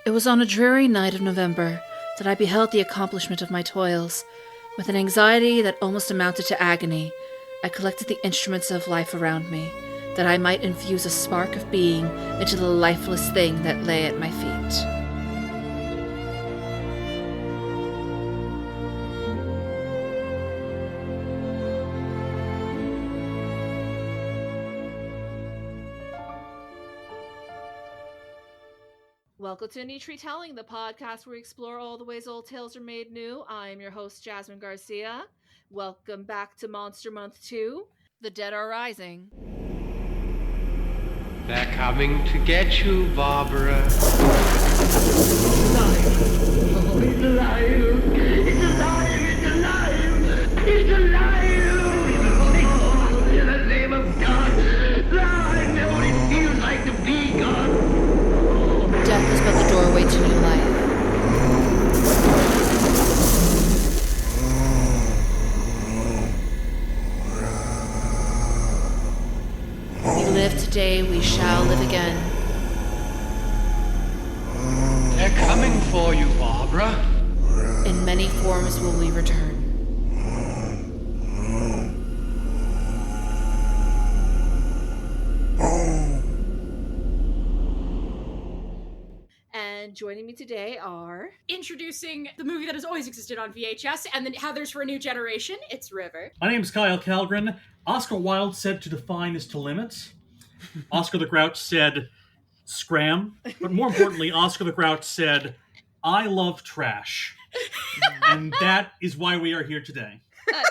It was on a dreary night of November that I beheld the accomplishment of my toils. With an anxiety that almost amounted to agony, I collected the instruments of life around me, that I might infuse a spark of being into the lifeless thing that lay at my feet. Welcome to New Tree Telling, the podcast where we explore all the ways old tales are made new. I am your host, Jasmine Garcia. Welcome back to Monster Month 2, The Dead Are Rising. They're coming to get you, Barbara. It's alive! It's alive! It's alive! It's alive! Oh, in the name of God! I know what it feels like to be God! Death is but the doorway to new life. We live today, we shall live again. They're coming for you, Barbara. In many forms will we return. And joining me today are... Introducing the movie that has always existed on VHS, and then how there's for a new generation, it's River. My name's Kyle Calgren. Oscar Wilde said to define is to limit. Oscar the Grouch said scram. But more importantly, Oscar the Grouch said, I love trash. And that is why we are here today. That's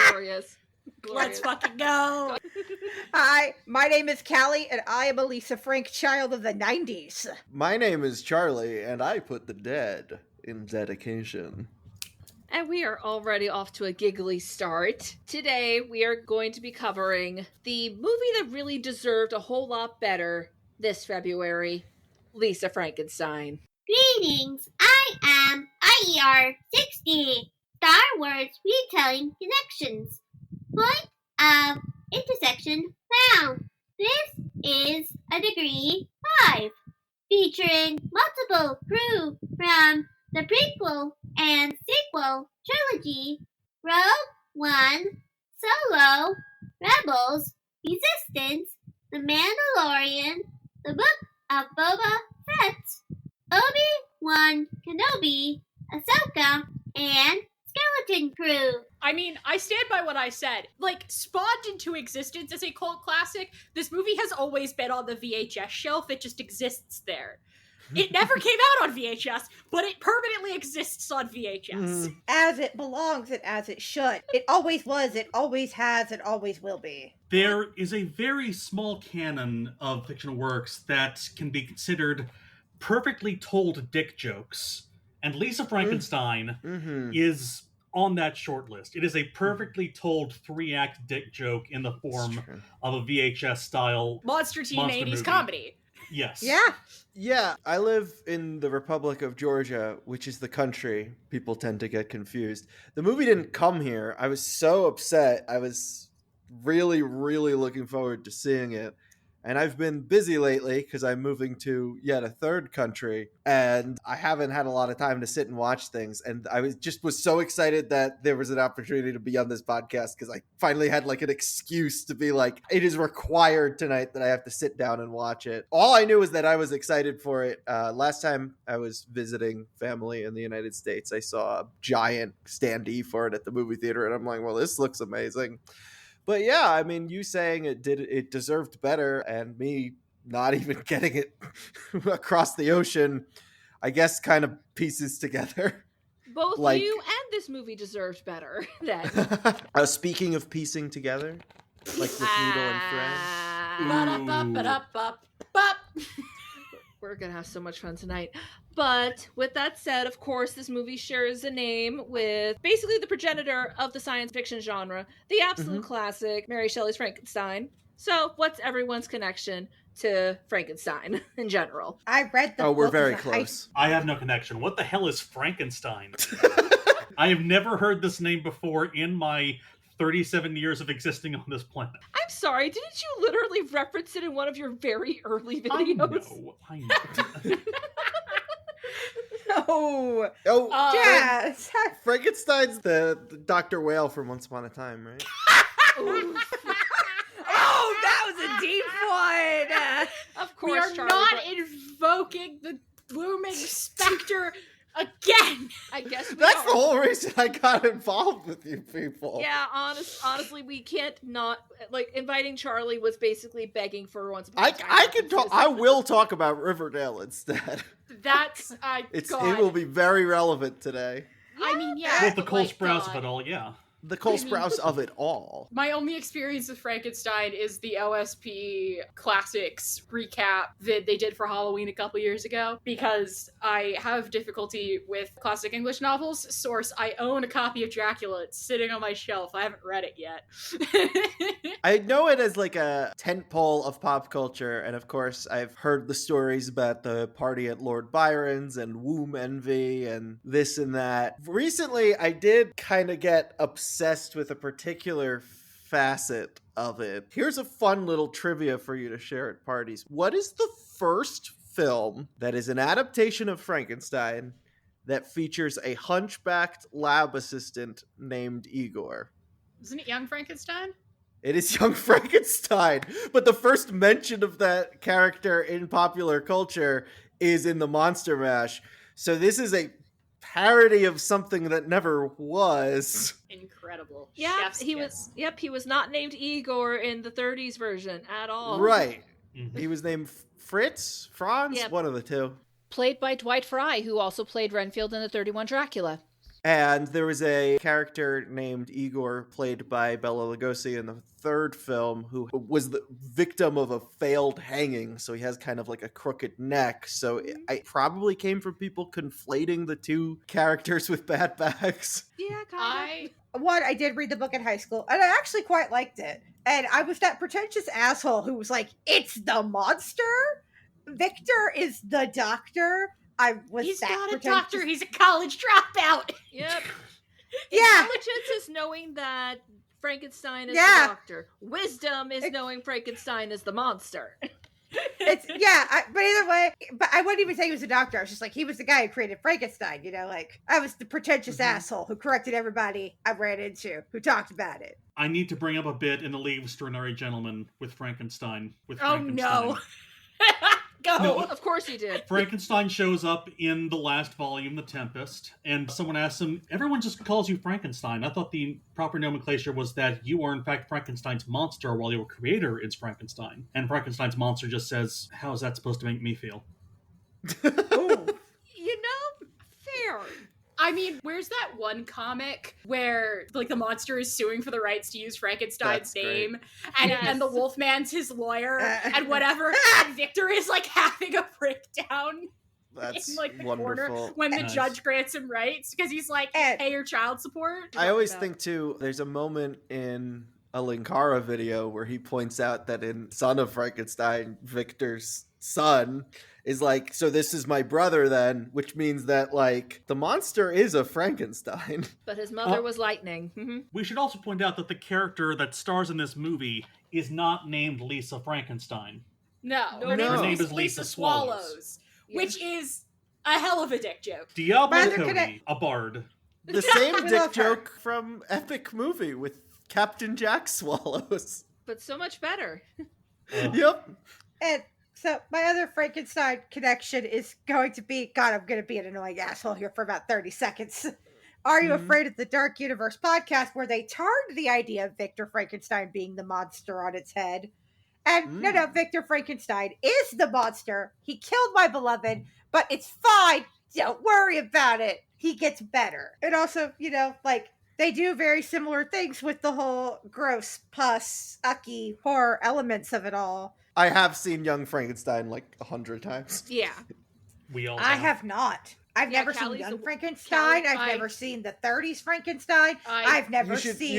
glorious. Let's fucking go! Hi, my name is Callie, and I am a Lisa Frank child of the 90s. My name is Charley, and I put the dead in dedication. And we are already off to a giggly start. Today, we are going to be covering the movie that really deserved a whole lot better this February, Lisa Frankenstein. Greetings, I am IER60, Star Wars Retelling Connections. Point of intersection found. This is a degree 5, featuring multiple crew from the prequel and sequel trilogy, Rogue One, Solo, Rebels, Resistance, The Mandalorian, The Book of Boba Fett, Obi-Wan Kenobi, Ahsoka, and Skeleton Crew. I mean, I stand by what I said. Like, spawned into existence as a cult classic, this movie has always been on the VHS shelf. It just exists there. It never came out on VHS, but it permanently exists on VHS. As it belongs and as it should. It always was, it always has, it always will be. There is a very small canon of fictional works that can be considered perfectly told dick jokes. And Lisa Frankenstein is on that short list. It is a perfectly told 3-act dick joke in the form of a VHS-style Monster Teen monster 80s movie. comedy. Yes. Yeah. Yeah, I live in the Republic of Georgia, which is the country. People tend to get confused. The movie didn't come here. I was so upset. I was really, really looking forward to seeing it. And I've been busy lately because I'm moving to yet a third country, and I haven't had a lot of time to sit and watch things. And I was so excited that there was an opportunity to be on this podcast because I finally had like an excuse to be like, it is required tonight that I have to sit down and watch it. All I knew was that I was excited for it. Last time I was visiting family in the United States, I saw a giant standee for it at the movie theater, and I'm like, well, this looks amazing. But yeah, I mean, you saying it deserved better, and me not even getting it across the ocean, I guess kind of pieces together. Both Like- you and this movie deserved better, then. Speaking of piecing together, like with needle and thread. Ba-da-ba-ba-da-bop-bop. We're gonna have so much fun tonight. But with that said, of course, this movie shares a name with basically the progenitor of the science fiction genre, the absolute classic, Mary Shelley's Frankenstein. So what's everyone's connection to Frankenstein in general? I read the Oh, we're book very as a close. I have no connection. What the hell is Frankenstein? I have never heard this name before in my 37 years of existing on this planet. I'm sorry, didn't you literally reference it in one of your very early videos? I know. Oh, Oh, yes. Frankenstein's the Dr. Whale from Once Upon a Time, right? Oh, that was a deep one. Of course, We are Charlie, not but invoking the looming specter again. I guess we That's are. the whole reason I got involved with you people. Yeah, honestly, we can't not like inviting Charlie was basically begging for Once Upon a Time. I can talk. I will talk about Riverdale instead. That's God. It will be very relevant today. I mean, yeah. Well, the but, Cole like, Sprouse God. of it all, yeah. The Cole I mean- Sprouse of it all. My only experience with Frankenstein is the OSP Classics recap that they did for Halloween a couple years ago, because I have difficulty with classic English novels. Source, I own a copy of Dracula. It's sitting on my shelf. I haven't read it yet. I know it as like a tentpole of pop culture, and of course, I've heard the stories about the party at Lord Byron's and womb envy and this and that. Recently, I did kind of get obsessed with a particular facet of it. Here's a fun little trivia for you to share at parties. What is the first film that is an adaptation of Frankenstein that features a hunchbacked lab assistant named Igor? Isn't it Young Frankenstein? It is Young Frankenstein, but the first mention of that character in popular culture is in the Monster Mash. So this is a parody of something that never was. Incredible. Yeah, Chef's he kiss. was. Yep, he was not named Igor in the '30s version at all. Right. Mhm. He was named Franz, Yep. one of the two. Played by Dwight Fry, who also played Renfield in the 31 Dracula. And there was a character named Igor, played by Bela Lugosi in the third film, who was the victim of a failed hanging. So he has kind of like a crooked neck. So it probably came from people conflating the two characters with bad bags. Yeah, kind of. I did read the book in high school, and I actually quite liked it. And I was that pretentious asshole who was like, "It's the monster. Victor is the doctor." I was He's that not a pretentious. doctor. He's a college dropout. Yep. Yeah. Intelligence is knowing that Frankenstein is Yeah. the doctor. Wisdom is knowing Frankenstein is the monster. But either way, but I wouldn't even say he was a doctor. I was just like, he was the guy who created Frankenstein, like I was the pretentious asshole who corrected everybody I ran into who talked about it. I need to bring up a bit in The League of Extraordinary Gentlemen with Frankenstein. Oh no. Go. No. Of course you did. Frankenstein shows up in the last volume, The Tempest, and someone asks him, everyone just calls you Frankenstein. I thought the proper nomenclature was that you are in fact Frankenstein's monster while your creator is Frankenstein. And Frankenstein's monster just says, how is that supposed to make me feel? Fair. I mean, where's that one comic where like the monster is suing for the rights to use Frankenstein's That's great. name, and Yes. and the Wolfman's his lawyer, and whatever, and Victor is like having a breakdown That's in like the wonderful. corner when the Nice. judge grants him rights because he's like, And- pay your child support. I always No. think too, there's a moment in a Linkara video where he points out that in Son of Frankenstein, Victor's son is like, so this is my brother then, which means that like the monster is a Frankenstein. But his mother was lightning. Mm-hmm. We should also point out that the character that stars in this movie is not named Lisa Frankenstein. No, No, her name, her is name is Lisa Lisa Swallows, Yes. which is a hell of a dick joke. Diablo Rather Cody, could a bard. The same We dick love her. joke from Epic Movie with Captain Jack Swallows. But so much better. Yep. And so my other Frankenstein connection is going to be, God, I'm going to be an annoying asshole here for about 30 seconds. Are You Mhm. Afraid of the Dark Universe podcast, where they turned the idea of Victor Frankenstein being the monster on its head. And no, Victor Frankenstein is the monster. He killed my beloved, but it's fine. Don't worry about it. He gets better. And also, like, they do very similar things with the whole gross, pus, ucky, horror elements of it all. I have seen Young Frankenstein like 100 times. Yeah. We all I have not. I've Yeah, never seen Callie's Young a- Frankenstein. Callie, I've never seen the 30s Frankenstein. I've never seen.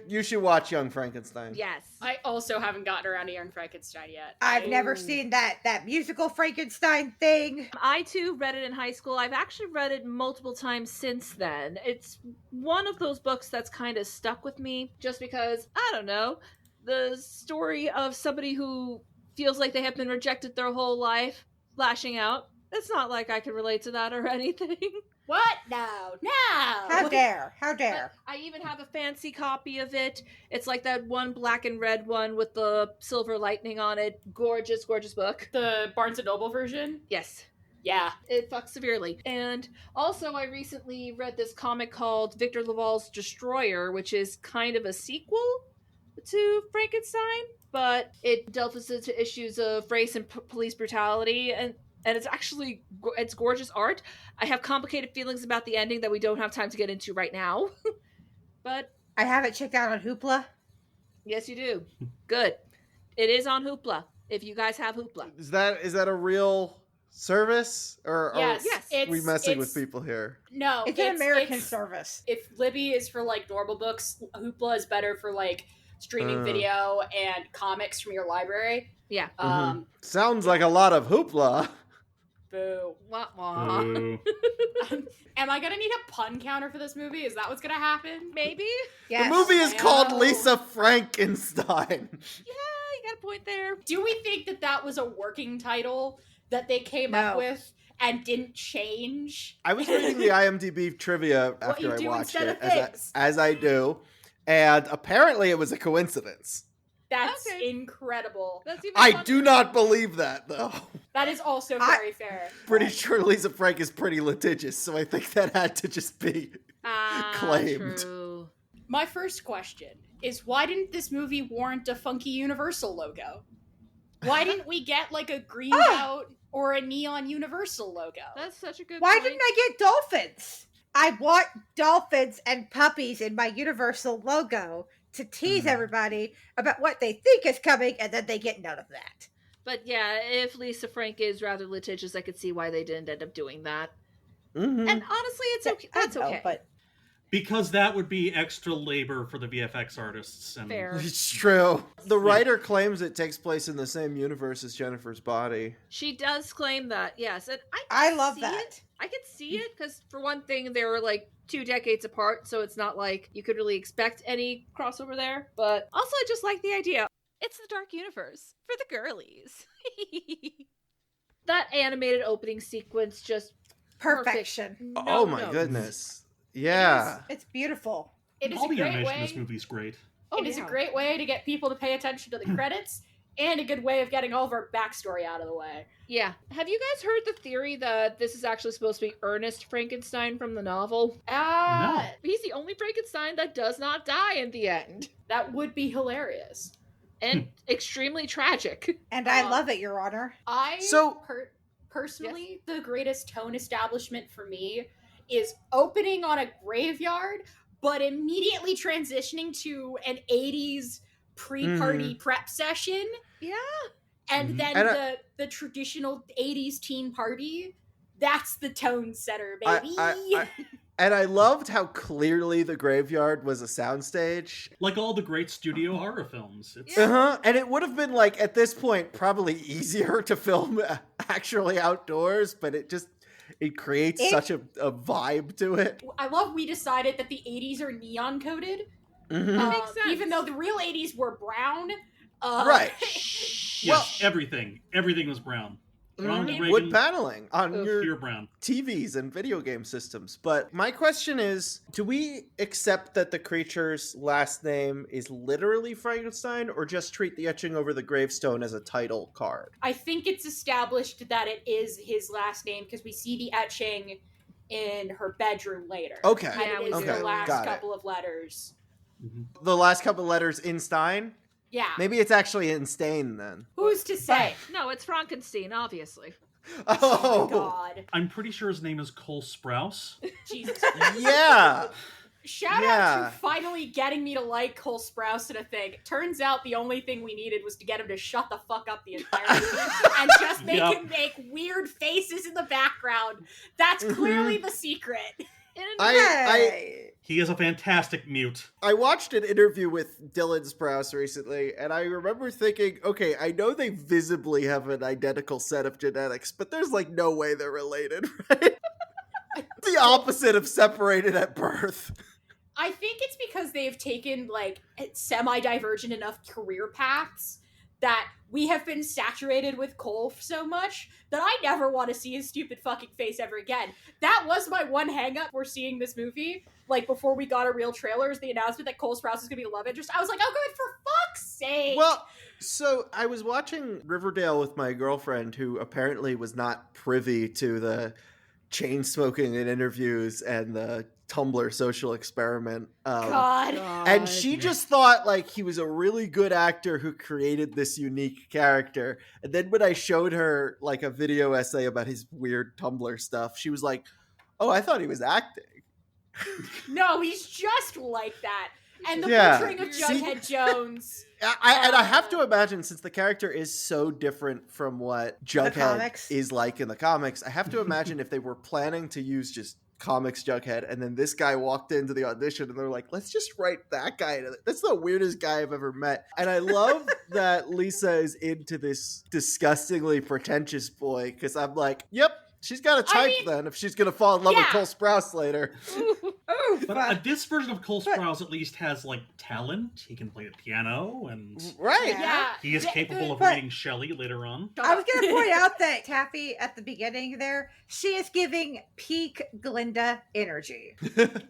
You should watch Young Frankenstein. Yes. I also haven't gotten around to Young Frankenstein yet. I've never seen that musical Frankenstein thing. I too read it in high school. I've actually read it multiple times since then. It's one of those books that's kind of stuck with me just because, I don't know, the story of somebody who feels like they have been rejected their whole life, lashing out, It's not like I can relate to that or anything. What? No. How dare? How dare? But I even have a fancy copy of it. It's like that one black and red one with the silver lightning on it. Gorgeous, gorgeous book. The Barnes & Noble version? Yes. Yeah. It fucks severely. And also, I recently read this comic called Victor Laval's Destroyer, which is kind of a sequel to Frankenstein, but it delves into issues of race and police brutality, and it's actually, it's gorgeous art. I have complicated feelings about the ending that we don't have time to get into right now. But I have it checked out on Hoopla. yes, you do. Good. It is on Hoopla, if you guys have Hoopla. Is that a real service, or Yes. are we messing with people here? No. It's an American service. If Libby is for, like, normal books, Hoopla is better for, like, streaming video and comics from your library. Yeah. Sounds like a lot of hoopla. Boo. Wah, wah. Boo. Am I gonna need a pun counter for this movie? Is that what's gonna happen? Maybe? Yes. The movie is I called know. Lisa Frankenstein. Yeah, you got a point there. Do we think that was a working title that they came up No. with and didn't change? I was reading the IMDb trivia What after you I do watched instead it, of things. as I do, and apparently it was a coincidence. That's Okay. incredible. That's even I funnier. do not believe that, though. That is also very fair. Pretty sure Lisa Frank is pretty litigious, so I think that had to just be claimed. True. My first question is, why didn't this movie warrant a funky Universal logo? Why didn't we get, like, a greened out or a neon Universal logo? That's such a good Why point. didn't I get dolphins? I want dolphins and puppies in my Universal logo to tease everybody about what they think is coming, and then they get none of that. But yeah, if Lisa Frank is rather litigious, I could see why they didn't end up doing that. Mhm. And honestly, it's okay. That's I know, okay. but Because that would be extra labor for the VFX artists. And Fair. It's true. The writer claims it takes place in the same universe as Jennifer's body. She does claim that, yes. And I love see that. it. I could see it, because for one thing, they were like 2 decades apart, so it's not like you could really expect any crossover there. But also, I just like the idea. It's the dark universe for the girlies. That animated opening sequence just perfection. No Oh my notes. goodness. Yeah. It's beautiful. It is all a the great animation in way. this movie is great. Oh, It is yeah. a great way to get people to pay attention to the credits, and a good way of getting all of our backstory out of the way. Yeah. Have you guys heard the theory that this is actually supposed to be Ernest Frankenstein from the novel? He's the only Frankenstein that does not die in the end. That would be hilarious. And extremely tragic. And I love it, Your Honor. So- Personally, the greatest tone establishment for me is opening on a graveyard, but immediately transitioning to an 80s pre-party prep session. Yeah. And then And the traditional 80s teen party. That's the tone setter, I- baby. And I loved how clearly the graveyard was a soundstage. Like all the great studio horror films. It's, And it would have been, like, at this point, probably easier to film actually outdoors, but it creates such a vibe to it. I love we decided that the 80s are neon coded. Makes sense. Even though the real 80s were brown. Right. Yes, everything. Everything was brown. Ronald Reagan, Wood paneling on pure your brown. TVs and video game systems. But my question is, do we accept that the creature's last name is literally Frankenstein, or just treat the etching over the gravestone as a title card? I think it's established that it is his last name because we see the etching in her bedroom later. Okay. And Yeah, it we is do. the last Got it. couple of letters. The last couple letters in Stein? Yeah. Maybe it's actually in Stain then. Who's to say? No, it's Frankenstein, obviously. Oh, God. I'm pretty sure his name is Cole Sprouse. Jesus. yeah. Shout Yeah. out to finally getting me to like Cole Sprouse in a thing. Turns out the only thing we needed was to get him to shut the fuck up the entire movie and just make Yep. him make weird faces in the background. That's clearly the secret. He is a fantastic mute. I watched an interview with Dylan Sprouse recently, and I remember thinking, okay, I know they visibly have an identical set of genetics, but there's like no way they're related, right? The opposite of separated at birth. I think it's because they've taken like semi-divergent enough career paths that we have been saturated with Cole so much that I never want to see his stupid fucking face ever again. That was my one hang-up for seeing this movie. Like, before we got a real trailer, is the announcement that Cole Sprouse is going to be a love interest. I was like, oh, good, for fuck's sake! Well, so I was watching Riverdale with my girlfriend, who apparently was not privy to the chain smoking in interviews and the Tumblr social experiment. God. And she just thought like he was a really good actor who created this unique character. And then when I showed her like a video essay about his weird Tumblr stuff, she was like, "Oh, I thought he was acting." No, he's just like that. And the Yeah. portraying of See? Jughead Jones. And I have to imagine, since the character is so different from what Jughead comics. is like in the comics, I have to imagine if they were planning to use just comics Jughead, and then this guy walked into the audition and they're like, let's just write that guy. That's the weirdest guy I've ever met. And I love that Lisa is into this disgustingly pretentious boy, because I'm like, yep, she's got a type then if she's going to fall in love with Cole Sprouse later. But this version of Cole Sprouse at least has like talent. He can play the piano, and Right. Yeah. he is capable of but- reading Shelley later on. I was going to point out that Taffy at the beginning there, she is giving peak Glinda energy.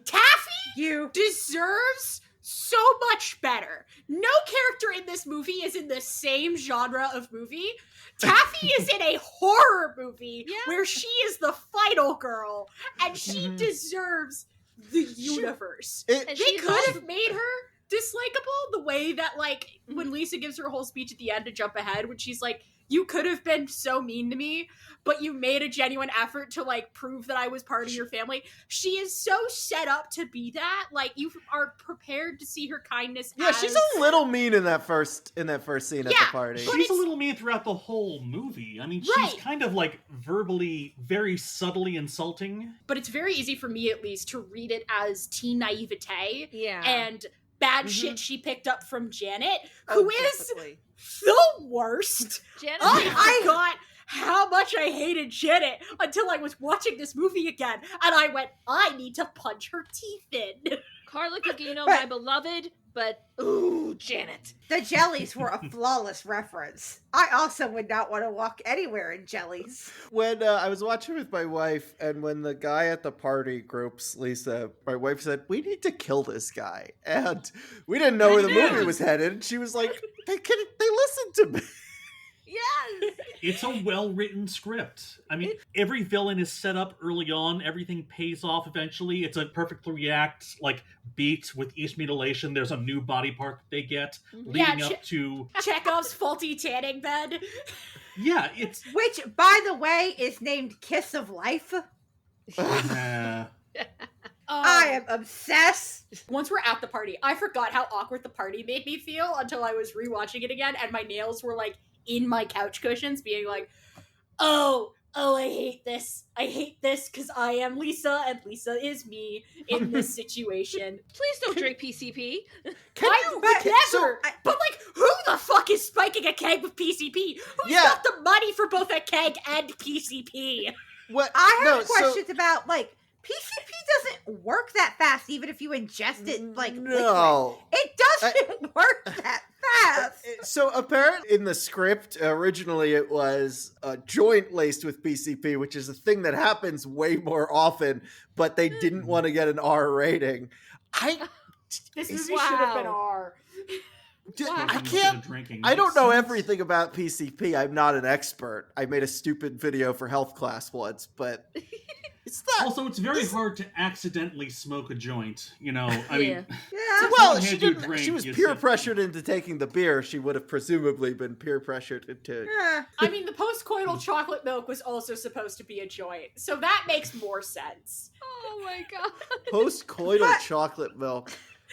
Taffy You deserves so much better. No character in this movie is in the same genre of movie. Taffy is in a horror movie where she is the final girl, and she deserves the universe. And They she's could also- have made her dislikable the way that, like, when Lisa gives her whole speech at the end to jump ahead, when she's like, you could have been so mean to me, but you made a genuine effort to, like, prove that I was part of your family. She is so set up to be that. Like, you are prepared to see her kindness Yeah, as... she's a little mean in that first scene at the party. but She's a it's- little mean throughout the whole movie. I mean, Right. she's kind of like verbally, very subtly insulting. But it's very easy for me, at least, to read it as teen naivete Yeah. and bad shit she picked up from Janet, Oh, who is definitely. the worst. Janet, I forgot how much I hated Janet until I was watching this movie again, and I went, I need to punch her teeth in. Carla Gugino, my beloved, but ooh, Janet. The jellies were a flawless reference. I also would not want to walk anywhere in jellies. When I was watching with my wife, and when the guy at the party gropes Lisa, my wife said, "We need to kill this guy." And we didn't know where the movie was headed. She was like, they listened to me. Yes. It's a well-written script. I mean, every villain is set up early on. Everything pays off eventually. It's a perfectly act like beat with each mutilation. There's a new body part that they get leading up to. Chekhov's faulty tanning bed. Yeah, it's. Which, by the way, is named Kiss of Life. I am obsessed. Once we're at the party, I forgot how awkward the party made me feel until I was rewatching it again, and my nails were like in my couch cushions, being like, oh, I hate this. I hate this because I am Lisa, and Lisa is me in this situation. Please don't drink PCP. I would never. But like, who the fuck is spiking a keg with PCP? Who's got the money for both a keg and PCP? What? I have questions about, like, PCP doesn't work that fast, even if you ingest it, like, No. liquid. It doesn't work that fast. So apparently in the script, originally it was a joint laced with PCP, which is a thing that happens way more often, but they didn't want to get an R rating. This movie should have been R. I can't. I don't know everything about PCP. I'm not an expert. I made a stupid video for health class once, but it's not. Also, it's very hard to accidentally smoke a joint. You know, I mean, Well, someone she hands you a didn't. drink, She was you peer sit- pressured into taking the beer. She would have presumably been peer pressured into. I mean, the post-coital chocolate milk was also supposed to be a joint, so that makes more sense. Oh my god. Post-coital chocolate milk.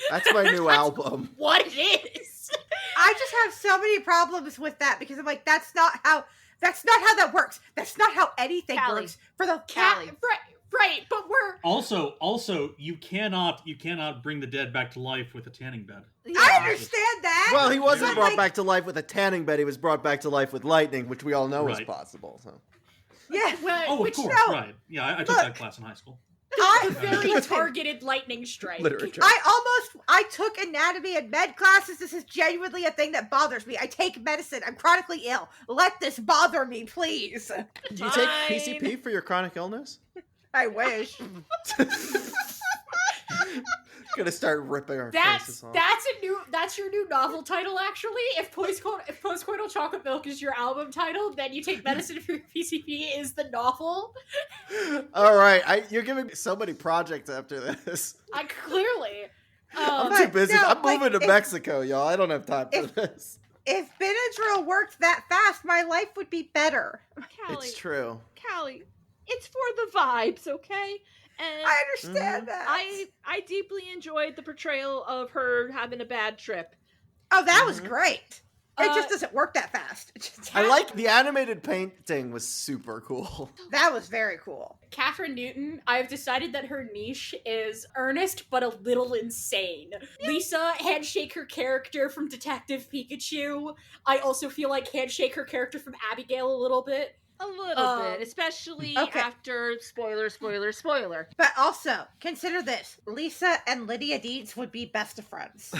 That's my new album. What it is. I just have so many problems with that because I'm like, that's not how that works. That's not how anything Callie. works for the Callie. Right, but we're Also, you cannot bring the dead back to life with a tanning bed. I understand that. Well, he wasn't but, brought like, back to life with a tanning bed. He was brought back to life with lightning, which we all know is Right. possible. So. Yeah. Oh, of which, course, no, right? Yeah, I took look. that class in high school. I a very targeted lightning strike. Literature. I took anatomy and med classes. This is genuinely a thing that bothers me. I take medicine. I'm chronically ill. Let this bother me, please. Do you take PCP for your chronic illness? I wish. Gonna start ripping our faces off. That's your new novel title, actually. If postcoital chocolate milk is your album title, then you take medicine for your PCP is the novel. All right, you're giving me so many projects after this. I clearly. I'm too busy. no, I'm moving to if- Mexico, y'all. I don't have time for this. If Benadryl worked that fast, my life would be better. Callie, It's true. Callie, it's for the vibes, okay? And I understand that. I deeply enjoyed the portrayal of her having a bad trip. Oh, that was great. It Uh, just doesn't work that fast. I like the animated painting was super cool. That was very cool. Catherine Newton, I've decided that her niche is earnest but a little insane. Lisa, Handshake, her character from Detective Pikachu. I also feel like Handshake, her character from Abigail a little bit. A little bit, especially okay. after spoiler. But also, consider this. Lisa and Lydia Deetz would be best of friends.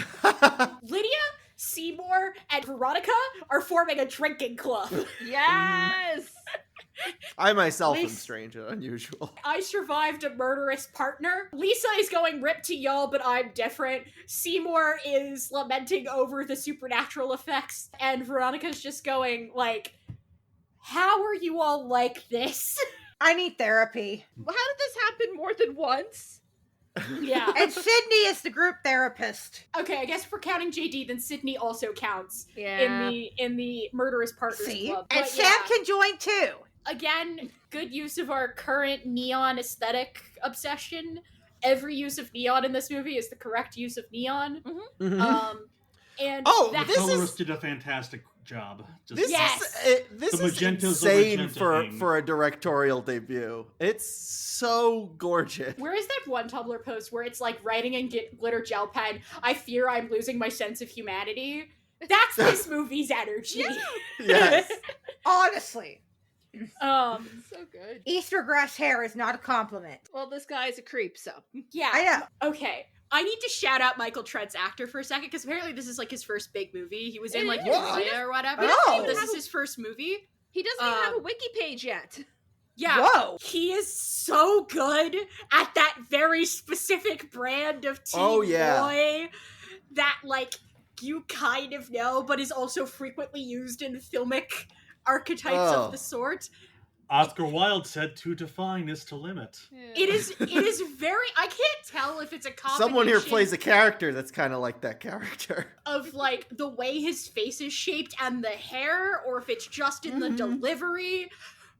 Lydia, Seymour, and Veronica are forming a drinking club. Yes! I myself am Lisa- strange and unusual. I survived a murderous partner. Lisa is going rip to y'all, but I'm different. Seymour is lamenting over the supernatural effects, and Veronica's just going, like, how are you all like this? I need therapy. How did this happen more than once? Yeah. And Sydney is the group therapist. Okay, I guess if we're counting JD, then Sydney also counts Yeah. in the murderous partners See? club. And But Sam yeah, can join too. again, good use of our current neon aesthetic obsession. Every use of neon in this movie is the correct use of neon. And Oh, that- The colorist did a fantastic job. Just This Yes. this The is magentas are insane magenta-ing. for a directorial debut. It's so gorgeous. Where is that one Tumblr post where it's like writing in glitter gel pen, I fear I'm losing my sense of humanity? That's this movie's energy. Yes. Honestly, So good. Eastergrass hair is not a compliment. Well, this guy's a creep, so. Yeah. I know. Okay. I need to shout out Michael Trent's actor for a second, because apparently this is like his first big movie. He was in like It is. Euphoria or whatever. Oh. This is his first movie. He doesn't even have a wiki page yet. Yeah. Whoa. He is so good at that very specific brand of teen Oh, yeah. boy that, like, you kind of know, but is also frequently used in filmic archetypes Oh. of the sort. Oscar Wilde said to define is to limit. It is very, I can't tell if it's a combination Someone here plays a character that's kind of like that character. of, like, the way his face is shaped and the hair, or if it's just in the delivery.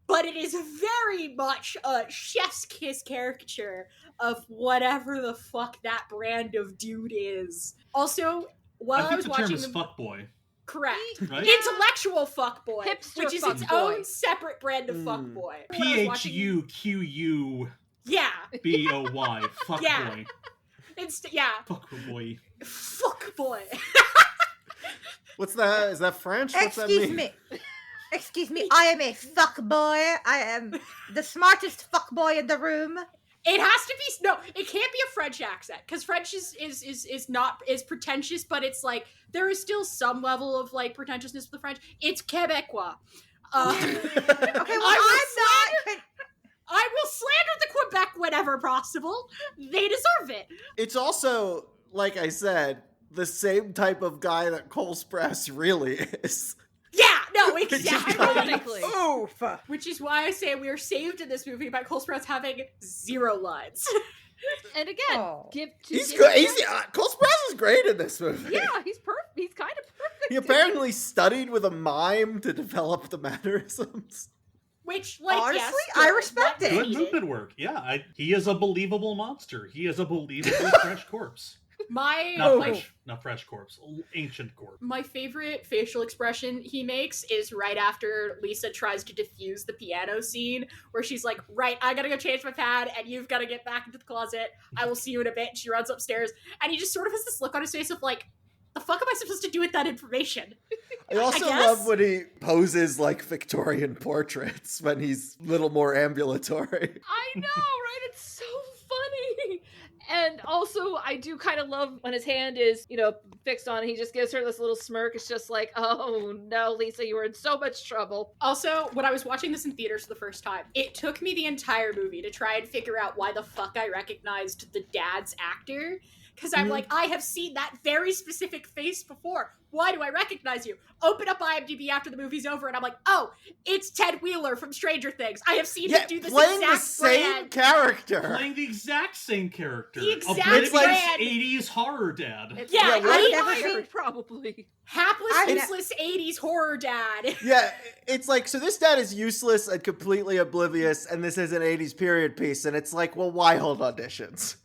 But it is very much a chef's kiss caricature of whatever the fuck that brand of dude is. Also, while I I was think the term watching is the fuckboy, correct right? intellectual fuckboy, Hipster which is its fuckboy. own separate brand of fuckboy. When I was watching- PHUQUBOY. Yeah, Fuckboy. Yeah. yeah, Fuckboy. fuckboy. What's that? Is that French? What's that Excuse mean? me. Excuse me. I am a fuck boy. I am the smartest fuck boy in the room. It has to be no. It can't be a French accent because French is not pretentious, but it's like there is still some level of like pretentiousness with the French. It's Quebecois. Okay, well, I will slander the Quebec whenever possible. They deserve it. It's also, like I said, the same type of guy that Cole Sprouse really is. Yeah, no, Which is exactly. kind Ironically. Oof. Which is why I say we are saved in this movie by Cole Sprouse having 0 lines. And again, Oh. He's good. Cole Sprouse is great in this movie. Yeah, he's perfect. He's kind of perfect. He apparently studied with a mime to develop the mannerisms. Which, like, Honestly, yes, I good, respect not it. Good needed. movement work. Yeah, he is a believable monster. He is a believable fresh corpse. Not fresh corpse. Ancient corpse. My favorite facial expression he makes is right after Lisa tries to defuse the piano scene, where she's like, right, I gotta go change my pad, and you've gotta get back into the closet. I will see you in a bit. And she runs upstairs, and he just sort of has this look on his face of like, the fuck am I supposed to do with that information? I also guess. love when he poses like Victorian portraits when he's a little more ambulatory. I know, right? It's so funny. And also, I do kind of love when his hand is, fixed on, and he just gives her this little smirk. It's just like, oh no, Lisa, you were in so much trouble. Also, when I was watching this in theaters for the first time, it took me the entire movie to try and figure out why the fuck I recognized the dad's actor. Because I'm like, I have seen that very specific face before. Why do I recognize you? Open up IMDb after the movie's over, and I'm like, oh, it's Ted Wheeler from Stranger Things. I have seen him do this playing exact the same brand. character. Playing the exact same character. The exact Oblivious brand. 80s horror dad. It's I've never fired, probably. Hapless, I've ne- useless 80s horror dad. Yeah, it's like, so this dad is useless and completely oblivious, and this is an 80s period piece, and it's like, well, why hold auditions?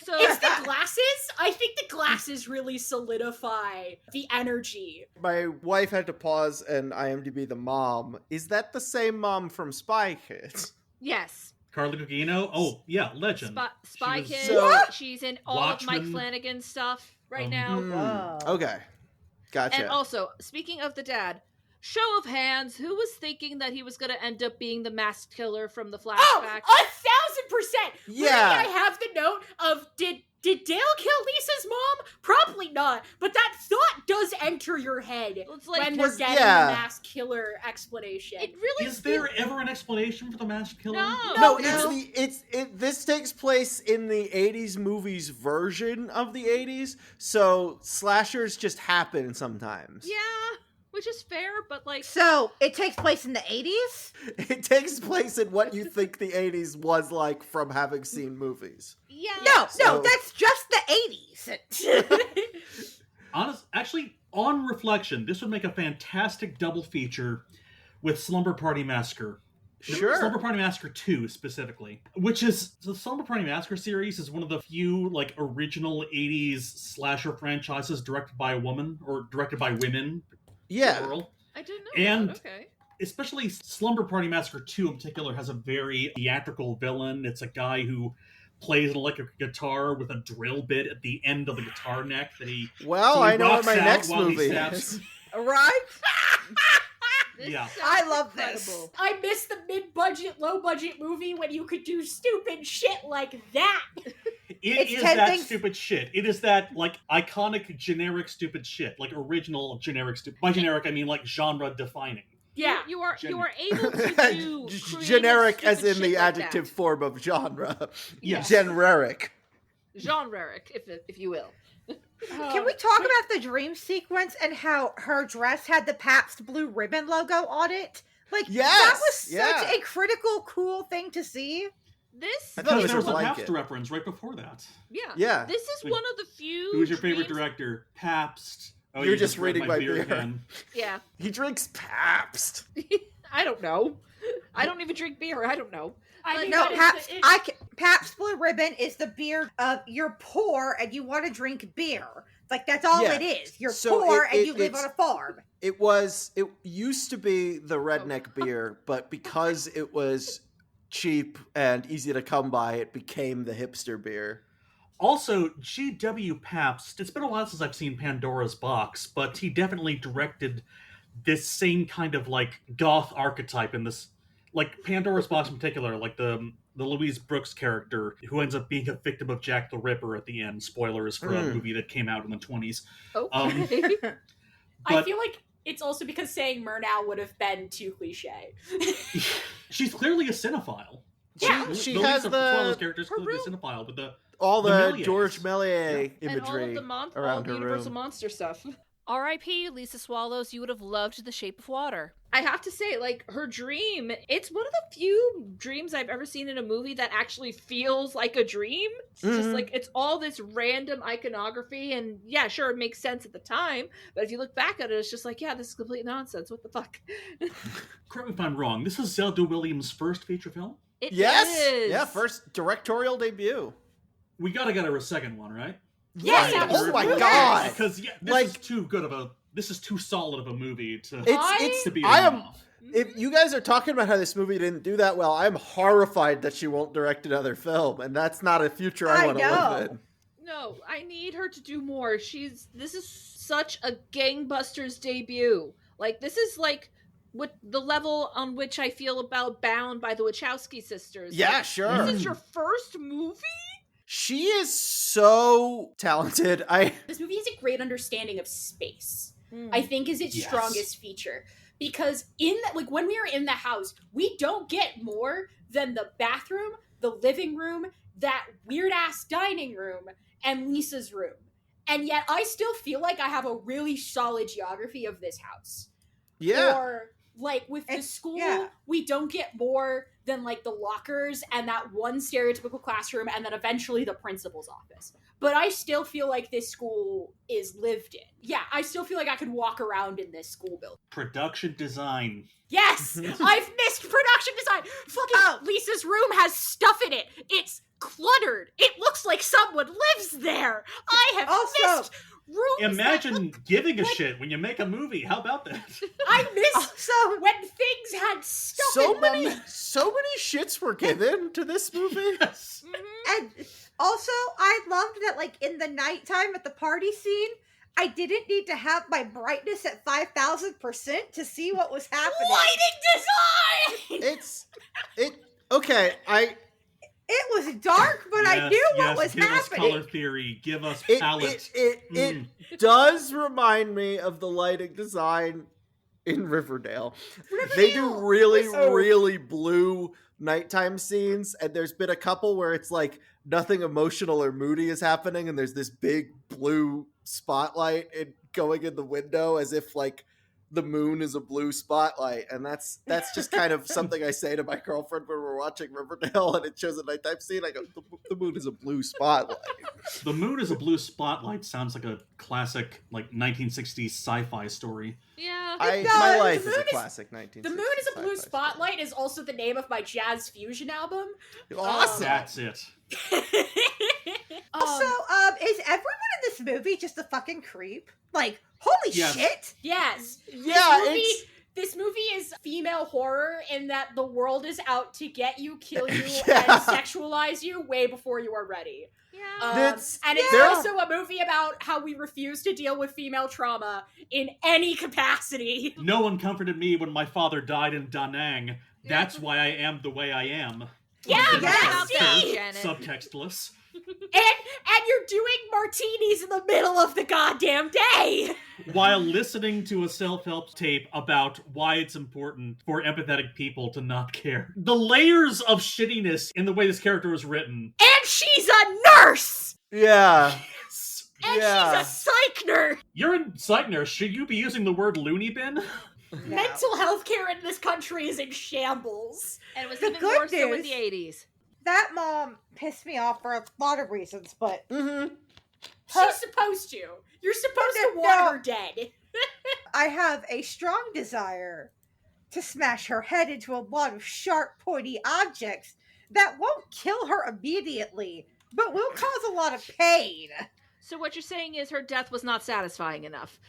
So It's the glasses. I think the glasses really solidify the energy. My wife had to pause and IMDb the mom. Is that the same mom from Spy Kids? yes. Carla Gugino? Oh, yeah, legend. Spy She was- Kids. So- She's in all of Mike Watchmen. Flanagan's stuff right now. Whoa. Okay. Gotcha. And also, speaking of the dad, show of hands, who was thinking that he was going to end up being the masked killer from the flashback? Oh, 1,000%. Yeah. Literally, I have the note of did Dale kill Lisa's mom? Probably not. But that thought does enter your head It's like, when they're getting yeah. the masked killer explanation. it really Is there ever an explanation for the masked killer? No. No, this takes place in the 80s movies version of the 80s, so slashers just happen sometimes. Yeah, which is fair, but like, So, it takes place in the 80s? It takes place in what you think the 80s was like from having seen movies. yeah. No, So- that's just the 80s. Actually, on reflection, this would make a fantastic double feature with Slumber Party Massacre. Sure. Slumber Party Massacre 2, specifically. Which is, the Slumber Party Massacre series is one of the few, original 80s slasher franchises directed by a woman, or directed by women, Yeah. plural. I didn't know And- that. Okay. Especially Slumber Party Massacre 2 in particular has a very theatrical villain. It's a guy who plays an electric guitar with a drill bit at the end of the guitar neck that he... Well, so he I know what rocks my out next while he movie stabs. is. Right? This Yeah. sounds I love this. incredible. I miss the mid-budget, low-budget movie when you could do stupid shit like that. It's It is 10 that things- stupid shit. It is that, iconic, generic, stupid shit. Original, generic, stupid. By generic, I mean, genre-defining. Yeah. You are Gen- able to do Generic creative, as in stupid the shit like adjective that. form of genre. Yes. Generic. Generic, if you will. Can we talk about the dream sequence and how her dress had the Pabst Blue Ribbon logo on it? That Yes, was such yeah. a critical, cool thing to see. This I thought it There was was a like Pabst it. reference right before that. yeah. Yeah. This is Like, one of the few Who's your favorite dreams- director? Pabst. Oh, You're you just read reading my beer. again. Yeah. He drinks Pabst. I don't know. I don't even drink beer. I don't know. I think No, that is Pabst Blue Ribbon is the beer of you're poor and you want to drink beer. That's all Yeah. it is. You're So poor it- and you live it's- on a farm. It used to be the redneck beer, but because it was cheap and easy to come by, it became the hipster beer. Also, G.W. Pabst, it's been a while since I've seen Pandora's Box, but he definitely directed this same kind of, goth archetype in this, Pandora's Box in particular, the Louise Brooks character who ends up being a victim of Jack the Ripper at the end. Spoilers for a movie that came out in the 20s. Okay. I But- feel like it's also because saying Murnau would have been too cliche. She's clearly a cinephile. Yeah, she Louise has of Swallow's the character is clearly a cinephile, but all the the Méliès. George Méliès And all imagery of the all around the her Universal room. Monster stuff. R.I.P. Lisa Swallows, you would have loved The Shape of Water. I have to say, her dream, it's one of the few dreams I've ever seen in a movie that actually feels like a dream. It's just Mhm. it's all this random iconography, and yeah, sure, it makes sense at the time, but if you look back at it, it's just yeah, this is complete nonsense. What the fuck? correct me if I'm wrong, this is Zelda Williams' first feature film? It Yes, is. yeah, first directorial debut. We gotta get her a second one, right? Yes, Yeah, oh my absolutely. god! Because this is too solid of a movie to It's to be I a am. one-off. If you guys are talking about how this movie didn't do that well, I'm horrified that she won't direct another film, and that's not a future I I want to know. live in. No, I need her to do more. This is such a gangbusters debut. This is what the level on which I feel about Bound by the Wachowski sisters. Yeah, sure. This is your first movie? She is so talented. This movie has a great understanding of space. I think is its strongest feature. Because when we are in the house, we don't get more than the bathroom, the living room, that weird-ass dining room, and Lisa's room. And yet I still feel like I have a really solid geography of this house. Yeah. Or, like, with the school, we don't get more than, like, the lockers and that one stereotypical classroom and then eventually the principal's office. But I still feel like this school is lived in. Yeah, I still feel like I could walk around in this school building. Production design. Yes! I've missed production design! Fucking Lisa's room has stuff in it. It's cluttered. It looks like someone lives there. I have missed rooms. Imagine giving a shit when you make a movie. How about that? I miss when things had stuff in them. So many shits were given to this movie. Yes. And also, I loved that, like, in the nighttime at the party scene, I didn't need to have my brightness at 5,000% to see what was happening. Lighting design! It was dark, but I knew what was give happening. Us color theory. Give us palette. It does remind me of the lighting design in Riverdale. They do really blue nighttime scenes, and there's been a couple where it's like nothing emotional or moody is happening, and there's this big blue spotlight going in the window as if like the moon is a blue spotlight, and that's just kind of something I say to my girlfriend when we're watching Riverdale and it shows a nighttime scene. I go, the moon is a blue spotlight. The moon is a blue spotlight sounds like a classic, like, 1960s sci-fi story. Yeah. My life is a classic 1960s. The moon is a blue spotlight is also the name of my jazz fusion album. Awesome. That's it. Also, is everyone in this movie just a fucking creep? Like, holy shit! Yes. Yeah, This movie is female horror in that the world is out to get you, kill you, Yeah. and sexualize you way before you are ready. Yeah. And it's also a movie about how we refuse to deal with female trauma in any capacity. No one comforted me when my father died in Da Nang. That's why I am the way I am. Yeah, see? Subtextless. And you're doing martinis in the middle of the goddamn day! While listening to a self-help tape about why it's important for empathetic people to not care. The layers of shittiness in the way this character was written. And she's a nurse! Yeah. And she's a psych nurse! You're a psych nurse. Should you be using the word loony bin? No. Mental health care in this country is in shambles. And it was The even good more so in news- the 80s. That mom pissed me off for a lot of reasons, but She's supposed to. You're supposed to want her dead. I have a strong desire to smash her head into a lot of sharp, pointy objects that won't kill her immediately, but will cause a lot of pain. So what you're saying is her death was not satisfying enough.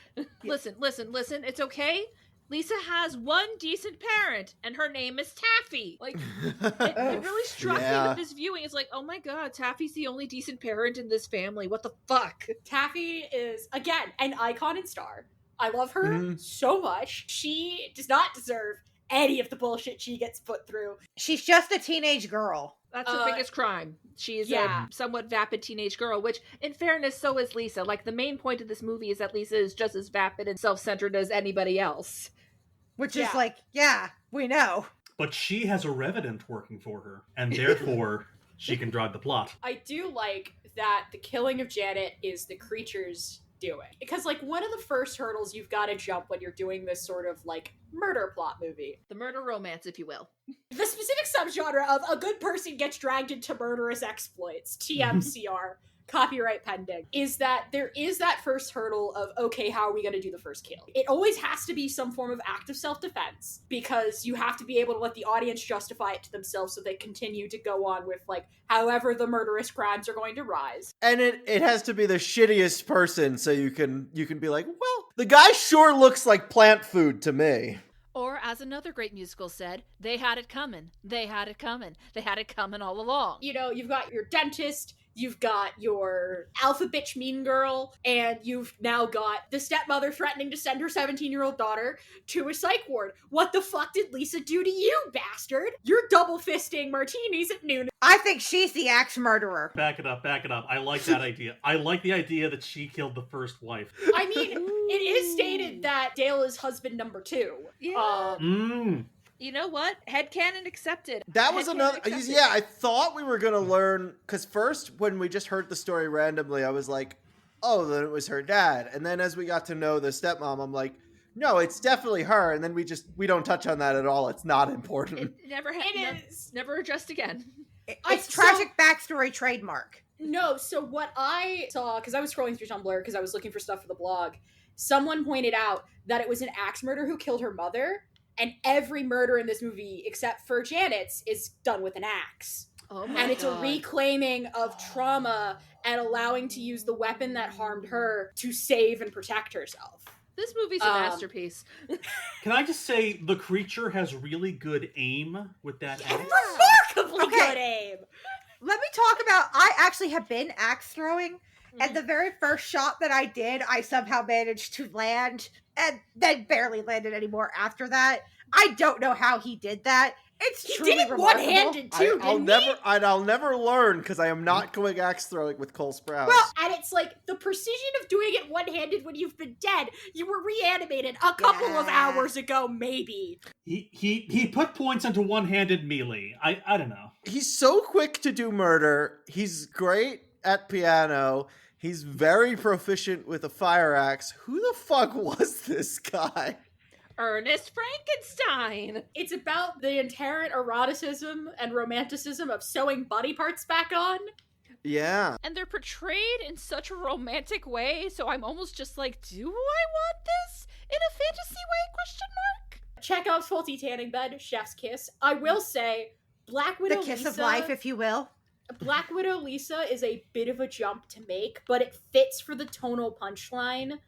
Listen, it's okay. Lisa has one decent parent, and her name is Taffy. Like, it really struck me with this viewing. It's like, oh my god, Taffy's the only decent parent in this family. What the fuck? Taffy is, again, an icon and star. I love her so much. She does not deserve any of the bullshit she gets put through. She's just a teenage girl. That's her biggest crime. She's a somewhat vapid teenage girl, which, in fairness, so is Lisa. Like, the main point of this movie is that Lisa is just as vapid and self-centered as anybody else. Which is like, we know. But she has a revenant working for her, and therefore she can drive the plot. I do like that the killing of Janet is the creature's doing. Because, like, one of the first hurdles you've got to jump when you're doing this sort of, like, murder plot movie. The murder romance, if you will. The specific subgenre of a good person gets dragged into murderous exploits, TMCR, copyright pending, is that there is that first hurdle of, okay, how are we going to do the first kill? It always has to be some form of act of self-defense, because you have to be able to let the audience justify it to themselves so they continue to go on with, like, however the murderous crimes are going to rise. And it has to be the shittiest person so you can be like, well, the guy sure looks like plant food to me. Or, as another great musical said, they had it coming. They had it coming. They had it coming all along. You know, you've got your dentist, you've got your alpha bitch mean girl, and you've now got the stepmother threatening to send her 17-year-old daughter to a psych ward. What the fuck did Lisa do to you, bastard? You're double fisting martinis at noon. I think she's the axe murderer. Back it up. I like that idea. I like the idea that she killed the first wife. I mean, it is stated that Dale is husband number 2. Yeah. You know what? Headcanon accepted. That was Headcanon another. accepted. Yeah, I thought we were gonna learn because first when we just heard the story randomly, I was like, "Oh, then it was her dad." And then as we got to know the stepmom, I'm like, "No, it's definitely her." And then we don't touch on that at all. It's not important. It never never addressed again. It's tragic backstory trademark. No, so what I saw, because I was scrolling through Tumblr because I was looking for stuff for the blog, someone pointed out that it was an axe murderer who killed her mother, and every murder in this movie, except for Janet's, is done with an axe. Oh my And it's God. a reclaiming of trauma and allowing to use the weapon that harmed her to save and protect herself. This movie's a masterpiece. Can I just say the creature has really good aim with that axe? Remarkably Okay. good aim. Let me talk about, I actually have been axe throwing, and the very first shot that I did, I somehow managed to land, and then barely landed anymore after that. I don't know how he did that. It's He truly did it remarkable. one-handed too, I'll never learn because I am not going axe throwing with Cole Sprouse. Well, And it's like the precision of doing it one-handed when you've been dead. You were reanimated a couple of Yeah. hours ago, maybe. He put points into one-handed melee. I don't know. he's so quick to do murder. He's great at piano. He's very proficient with a fire axe. Who the fuck was this guy? Ernest Frankenstein. It's about the inherent eroticism and romanticism of sewing body parts back on. Yeah. And they're portrayed in such a romantic way, so I'm almost just like, do I want this in a fantasy way? Question mark. Chekhov's faulty tanning bed, chef's kiss. I will say, Black Widow The kiss Lisa, of life, if you will. Black Widow Lisa is a bit of a jump to make, but it fits for the tonal punchline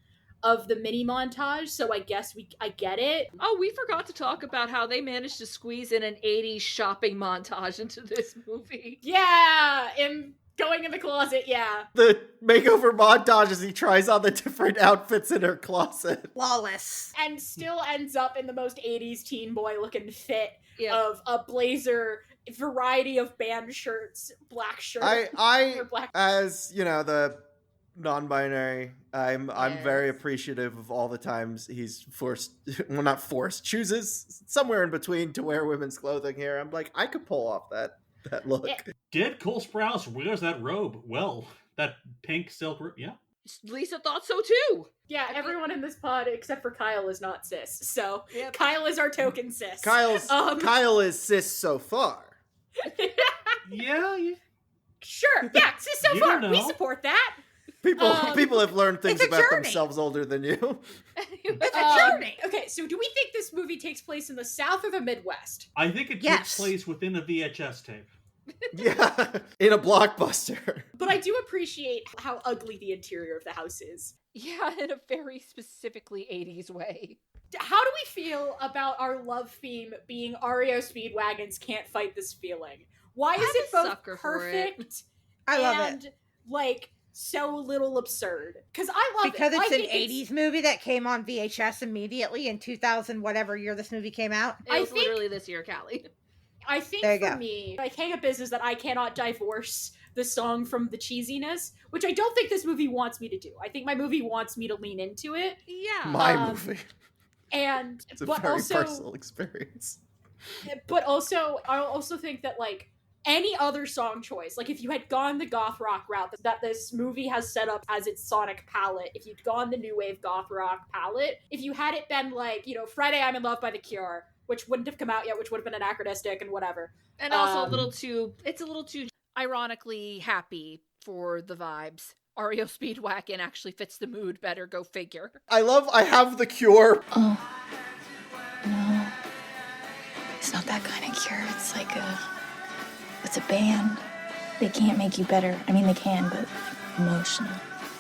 of the mini montage, so I guess I get it. Oh, we forgot to talk about how they managed to squeeze in an 80s shopping montage into this movie. Yeah, going in the closet, yeah. The makeover montage as he tries on the different outfits in her closet. Flawless. And still ends up in the most 80s teen boy looking fit Yeah. of a blazer, variety of band shirts, black shirt. I or black. as you know, the non-binary, I'm very Yes. appreciative of all the times he's not forced, chooses somewhere in between to wear women's clothing here. I'm like, I could pull off that look. Yeah. Did Cole Sprouse wears that robe? Well, that pink silk robe. Yeah. Lisa thought so too. Yeah, everyone in this pod except for Kyle is not cis, so Yep. Kyle is our token cis. Kyle is cis so far. Yeah. Sure, yeah, cis so You far. don't We know. support that. People have learned things it's a about journey. themselves older than you. It's a journey. Okay, so do we think this movie takes place in the South or the Midwest? I think it Yes. takes place within a VHS tape. Yeah, in a blockbuster. But I do appreciate how ugly the interior of the house is. Yeah, in a very specifically 80s way. How do we feel about our love theme being REO Speedwagons can't fight this feeling? Why is I'm it a both sucker for it. perfect I love and it. like so little absurd? Because I love Because it. it's I an think 80s movie that came on VHS immediately in 2000, whatever year this movie came out. It was literally this year, Callie. I think There you for go. me, my hang up is that I cannot divorce the song from the cheesiness, which I don't think this movie wants me to do. I think my movie wants me to lean into it. Yeah. My movie. And It's a but very also personal experience. but also I also think that like any other song choice, like if you had gone the goth rock route that this movie has set up as its sonic palette, if you'd gone the new wave goth rock palette, if you had it been like, you know, Friday I'm in Love by The Cure, which wouldn't have come out yet, which would have been anachronistic and whatever. And also it's a little too ironically happy for the vibes. REO Speedwagon actually fits the mood better, go figure. I have the cure. Oh, no. It's not that kind of cure. It's like it's a band. They can't make you better. I mean, they can, but emotional.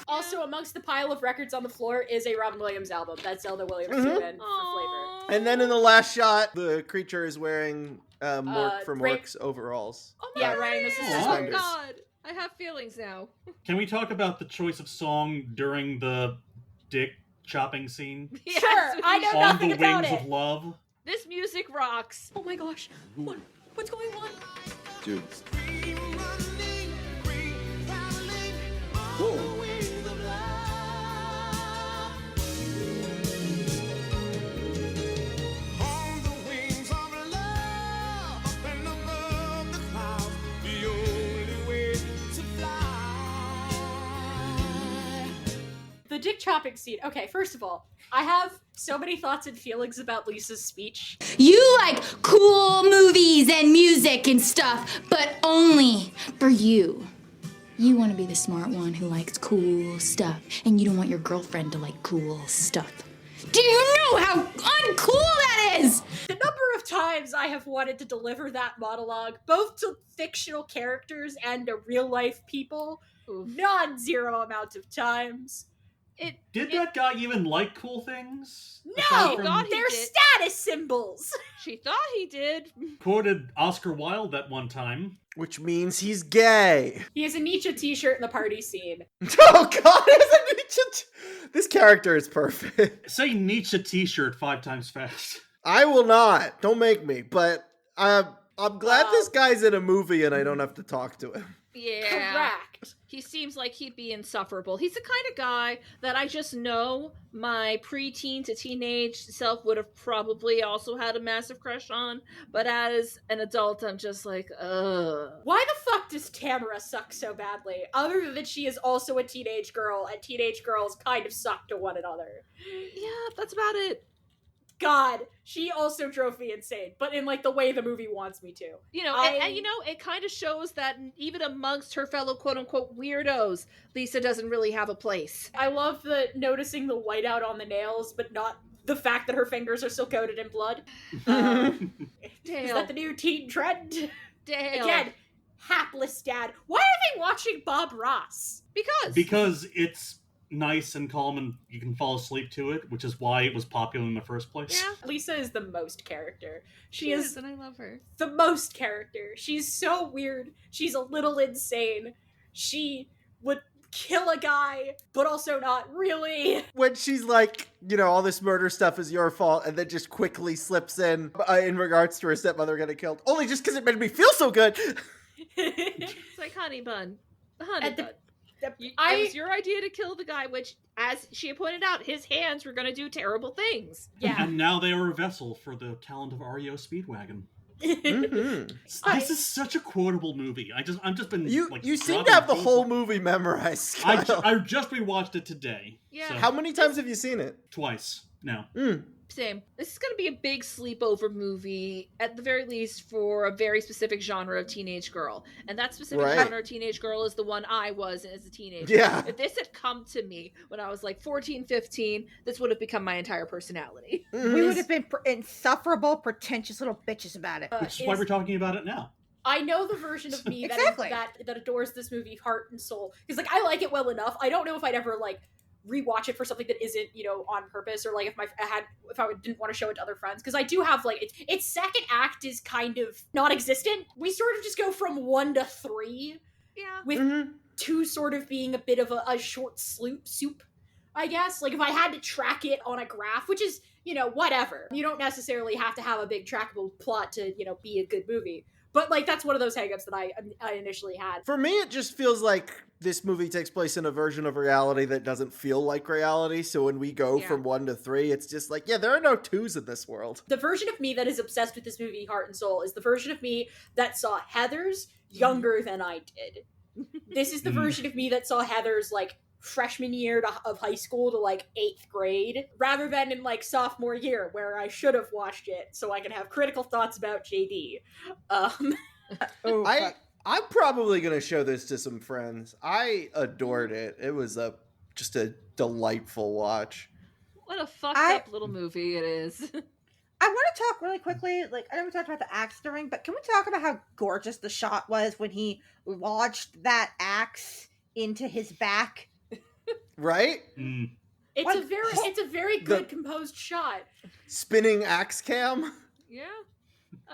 Also, amongst the pile of records on the floor is a Robin Williams album. That's Zelda Williams too, in for flavor. And then in the last shot, the creature is wearing Mork from Ray- Mork's overalls. Oh my Yeah, God, Ryan, this is oh suspenders. God. I have feelings now. Can we talk about the choice of song during the dick chopping scene? Yes, Sure, I know On nothing the about Wings it. of Love? This music rocks. Oh my gosh. What's going on? Dude. The dick chopping scene. Okay, first of all, I have so many thoughts and feelings about Lisa's speech. You like cool movies and music and stuff, but only for you. You want to be the smart one who likes cool stuff, and you don't want your girlfriend to like cool stuff. Do you know how uncool that is? The number of times I have wanted to deliver that monologue, both to fictional characters and to real life people, non-zero amount of times. Did that guy even like cool things? No! Aside from- God, he They're did. status symbols! She thought he did. Quoted Oscar Wilde that one time. Which means he's gay. He has a Nietzsche t-shirt in the party scene. Oh God, this character is perfect. Say Nietzsche t-shirt 5 times fast. I will not. Don't make me. But I'm glad this guy's in a movie and I don't have to talk to him. Yeah. Correct. He seems like he'd be insufferable. He's the kind of guy that I just know my preteen to teenage self would have probably also had a massive crush on. But as an adult, I'm just like, ugh. Why the fuck does Tamara suck so badly? Other than that she is also a teenage girl, and teenage girls kind of suck to one another. Yeah, that's about it. God, she also drove me insane, but in like the way the movie wants me to. You know, and you know, it kind of shows that even amongst her fellow quote-unquote weirdos, Lisa doesn't really have a place. I love the noticing the whiteout on the nails, but not the fact that her fingers are still coated in blood. Is that the new teen trend? Dale. Again, hapless dad. Why are they watching Bob Ross? Because it's nice and calm and you can fall asleep to it, which is why it was popular in the first place. Yeah, Lisa is the most character. She is, is and I love her. The most character. She's so weird. She's a little insane. She would kill a guy, but also not really. When she's like, you know, all this murder stuff is your fault, and then just quickly slips in regards to her stepmother getting killed, only just because it made me feel so good. It's like, honey bun. Honey bun. It was your idea to kill the guy, which, as she had pointed out, his hands were going to do terrible things. Yeah. And now they are a vessel for the talent of REO Speedwagon. This is such a quotable movie. I'm just been you seem to have the whole movie memorized. I just rewatched it today. Yeah. So. How many times have you seen it? Twice now. Same. This is going to be a big sleepover movie, at the very least, for a very specific genre of teenage girl. And that specific genre of teenage girl is the one I was as a teenager. Yeah. If this had come to me when I was like 14, 15, this would have become my entire personality. We would have been insufferable, pretentious little bitches about it. Which is why we're talking about it now. I know the version of me that adores this movie heart and soul. Because, like, I like it well enough. I don't know if I'd ever, like, rewatch it for something that isn't, you know, on purpose, or like if I didn't want to show it to other friends, because I do have like its second act is kind of non-existent. We sort of just go from 1 to 3, with 2 sort of being a bit of a short soup, I guess. Like if I had to track it on a graph, which is, you know, whatever. You don't necessarily have to have a big trackable plot to, you know, be a good movie. But, like, that's one of those hangups that I initially had. For me, it just feels like this movie takes place in a version of reality that doesn't feel like reality. So when we go from 1 to 3, it's just like, yeah, there are no 2s in this world. The version of me that is obsessed with this movie, heart and soul, is the version of me that saw Heathers younger than I did. This is the version of me that saw Heathers, like, freshman year of high school to like 8th grade, rather than in like sophomore year where I should have watched it so I can have critical thoughts about JD. I'm probably gonna show this to some friends. I adored it. It was just a delightful watch. What a fucked up little movie it is. I want to talk really quickly, like, I know we talked about the axe throwing, but can we talk about how gorgeous the shot was when he launched that axe into his back? Right? It's a very good composed shot. Spinning axe cam. Yeah.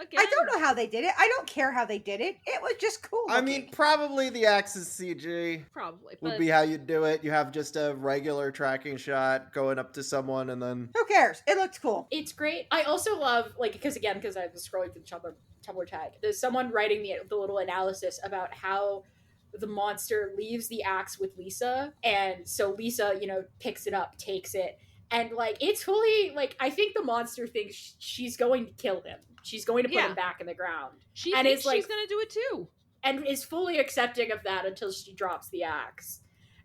Again. I don't know how they did it. I don't care how they did it. It was just cool. I mean, probably the Axis CG Probably. would But be how you do it. You have just a regular tracking shot going up to someone and then... Who cares? It looks cool. It's great. I also love, like, because I was scrolling through the Tumblr tag. There's someone writing the little analysis about how the monster leaves the axe with Lisa, and so Lisa, picks it up, takes it, and, like, it's fully, like, I think the monster thinks she's going to kill him. She's going to put him back in the ground. She and thinks is, like, she's going to do it too. And is fully accepting of that until she drops the axe.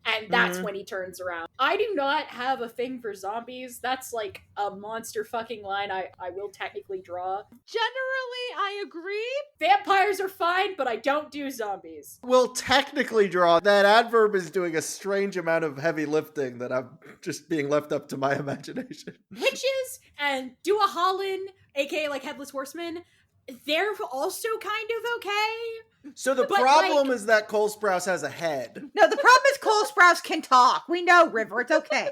And that's when he turns around. I do not have a thing for zombies. That's like a monster fucking line I will technically draw. Generally, I agree. Vampires are fine, but I don't do zombies. Will technically draw. That adverb is doing a strange amount of heavy lifting that I'm just being left up to my imagination. Witches and Dua Holland, aka like Headless Horseman, they're also kind of okay. So the But, problem like- is that Cole Sprouse has a head. No, the problem is Cole Sprouse can talk. We know, River. It's okay.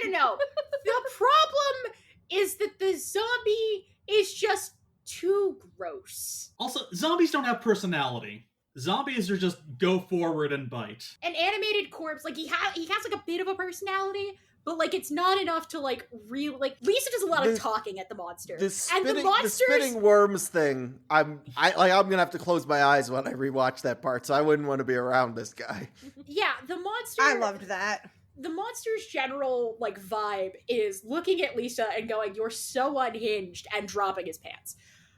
No. The problem is that the zombie is just too gross. Also, zombies don't have personality. Zombies are just go forward and bite. An animated corpse, like he has like a bit of a personality, but like it's not enough to like real like Lisa does a lot of talking at the monster. The and the monsters spitting worms thing. I'm gonna have to close my eyes when I rewatch that part, so I wouldn't want to be around this guy. Yeah, the monster I loved that. The monster's general like vibe is looking at Lisa and going, "You're so unhinged," and dropping his pants.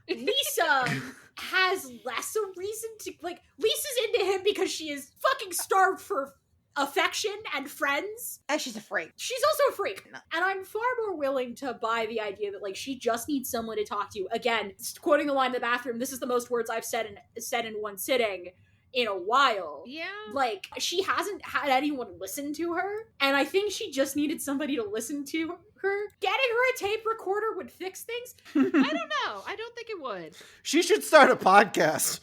Lisa has less a reason to like. Lisa's into him because she is fucking starved for affection and friends. And she's a freak. She's also a freak. And I'm far more willing to buy the idea that like she just needs someone to talk to. Again, quoting the line in the bathroom, this is the most words I've said in one sitting in a while. Yeah. Like, she hasn't had anyone listen to her, and I think she just needed somebody to listen to her. Getting her a tape recorder would fix things. I don't know. I don't think it would. She should start a podcast.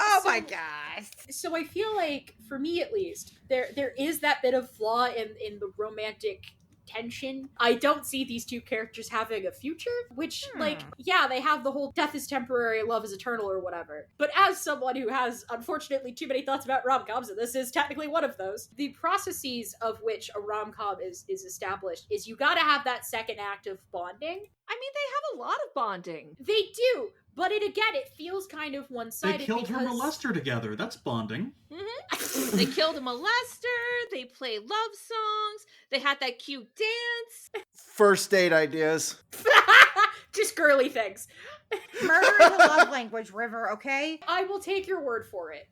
Oh my gosh. So I feel like, for me at least, there is that bit of flaw in the romantic tension. I don't see these two characters having a future, which, like, yeah, they have the whole death is temporary, love is eternal or whatever. But as someone who has, unfortunately, too many thoughts about rom-coms, and this is technically one of those, the processes of which a rom-com is established is you gotta have that second act of bonding. I mean, they have a lot of bonding. They do, but it feels kind of They one-sided killed her because... molester together. That's bonding. Mm-hmm. They killed a molester. They played love songs. They had that cute dance. First date ideas. Just girly things. Murder is a love language, River, okay? I will take your word for it.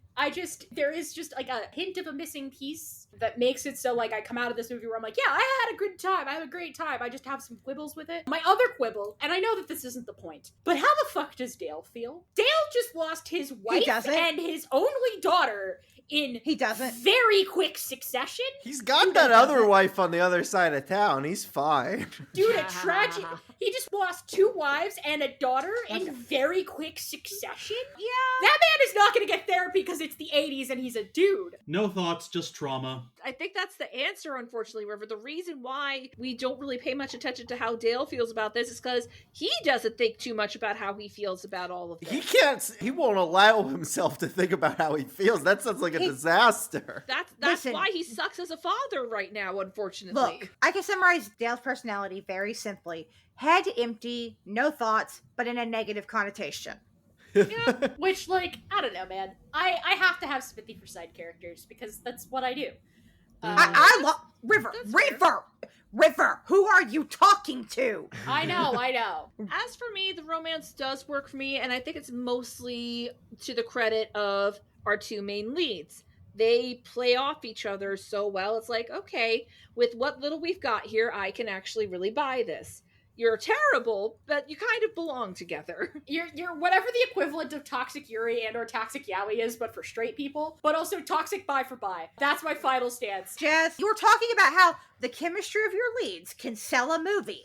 There is just like a hint of a missing piece that makes it so like I come out of this movie where I'm like, yeah, I had a good time. I had a great time. I just have some quibbles with it. My other quibble, and I know that this isn't the point, but how the fuck does Dale feel? Dale just lost his wife and his only daughter in very quick succession. He's got that other wife on the other side of town. He's fine. Dude, a tragic. He just lost 2 wives and a daughter in very quick succession? Yeah. That man is not going to get therapy because it's the 80s and he's a dude. No thoughts, just trauma. I think that's the answer, unfortunately, River. The reason why we don't really pay much attention to how Dale feels about this is because he doesn't think too much about how he feels about all of this. He won't allow himself to think about how he feels. That sounds like a disaster. That's why he sucks as a father right now, unfortunately. Look, I can summarize Dale's personality very simply. Head empty, no thoughts, but in a negative connotation. Yeah, which, like, I don't know, man. I have to have sympathy for side characters because that's what I do. I love River. River, who are you talking to? I know. As for me, the romance does work for me, and I think it's mostly to the credit of our 2 main leads. They play off each other so well. It's like, okay, with what little we've got here, I can actually really buy this. You're terrible, but you kind of belong together. You're whatever the equivalent of toxic Yuri and or toxic Yaoi is, but for straight people, but also toxic bi for bi. That's my final stance. Jess, you were talking about how the chemistry of your leads can sell a movie.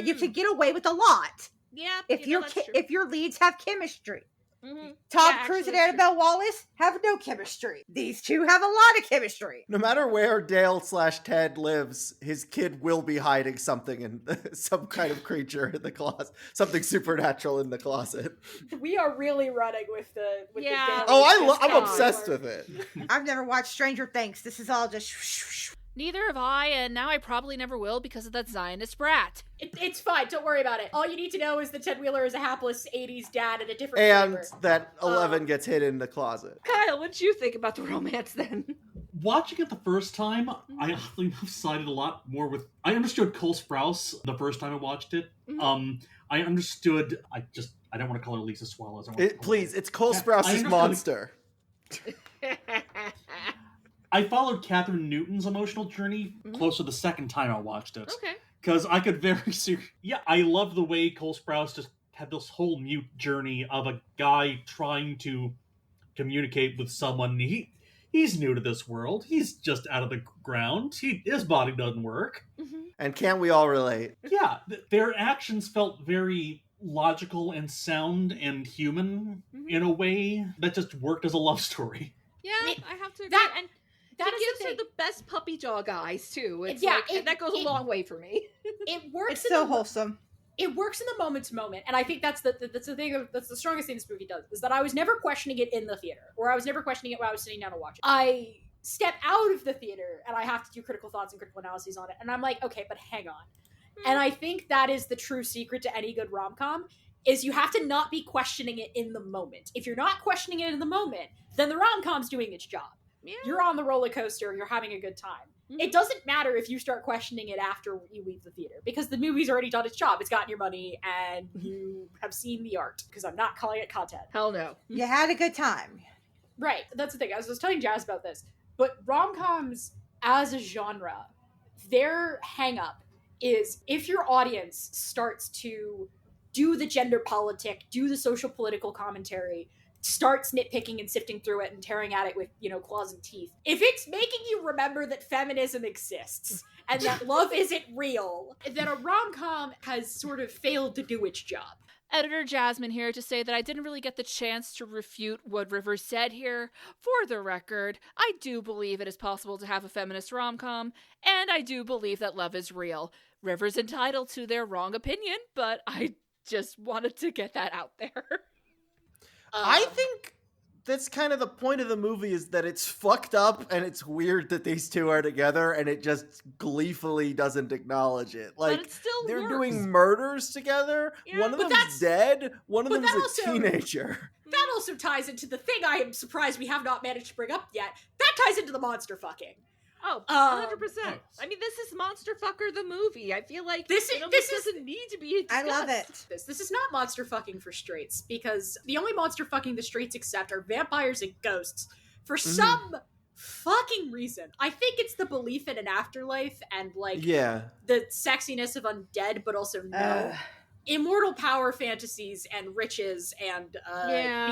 You can get away with a lot. Yeah, if your leads have chemistry. Mm-hmm. Tom Yeah, Cruise and actually, it's true. Annabelle Wallace have no chemistry. These two have a lot of chemistry. No matter where Dale/Ted lives, his kid will be hiding something in some kind of creature in the closet, something supernatural in the closet. We are really running with the Yeah. I'm obsessed with it. I've never watched Stranger Things. This is all just... Neither have I, and now I probably never will because of that Zionist brat. It's fine. Don't worry about it. All you need to know is that Ted Wheeler is a hapless 80s dad and a different And flavor. that 11 gets hid in the closet. Kyle, what'd you think about the romance then? Watching it the first time, I oddly enough sided a lot more with... I understood Cole Sprouse the first time I watched it. I understood... I don't want to call her Lisa Swallows. Please, it's Cole Sprouse's monster. I followed Catherine Newton's emotional journey closer the second time I watched it. Okay. Because I could I love the way Cole Sprouse just had this whole mute journey of a guy trying to communicate with someone. He's new to this world. He's just out of the ground. His body doesn't work. And can't we all relate? Yeah, their actions felt very logical and sound and human in a way that just worked as a love story. Yeah, I have to agree. That he is gives her the best puppy dog eyes too. It's Yeah, like, that goes a long way for me. It works. It's so wholesome. It works in the moment to moment, and I think that's the thing. That's the strongest thing this movie does, is that I was never questioning it in the theater, or I was never questioning it when I was sitting down to watch it. I step out of the theater and I have to do critical thoughts and critical analyses on it, and I'm like, okay, but hang on. And I think that is the true secret to any good rom-com, is you have to not be questioning it in the moment. If you're not questioning it in the moment, then the rom-com's doing its job. Yeah. You're on the roller coaster, you're having a good time. It doesn't matter if you start questioning it after you leave the theater, because the movie's already done its job. It's gotten your money, and you have seen the art, because I'm not calling it content. Hell no. You had a good time. Right, that's the thing. I was telling Jazz about this, but rom-coms as a genre, their hang-up is if your audience starts to do the gender politic, do the social political commentary, starts nitpicking and sifting through it and tearing at it with, claws and teeth. If it's making you remember that feminism exists and that love isn't real, then a rom-com has sort of failed to do its job. Editor Jasmine here to say that I didn't really get the chance to refute what Rivers said here. For the record, I do believe it is possible to have a feminist rom-com, and I do believe that love is real. Rivers entitled to their wrong opinion, but I just wanted to get that out there. I think that's kind of the point of the movie, is that it's fucked up and it's weird that these two are together, and it just gleefully doesn't acknowledge it. Like, but it still they're works. doing murders together. Yeah, one of but them's dead. One of but them's that a also- teenager. That also ties into the thing I am surprised we have not managed to bring up yet. That ties into the monster fucking. Oh, 100%. I mean, this is Monster Fucker the movie. I feel like This doesn't need to be discussed. I love it. This is not monster fucking for straights, because the only monster fucking the straights accept are vampires and ghosts for some fucking reason. I think it's the belief in an afterlife and the sexiness of undead, but also immortal power fantasies and riches and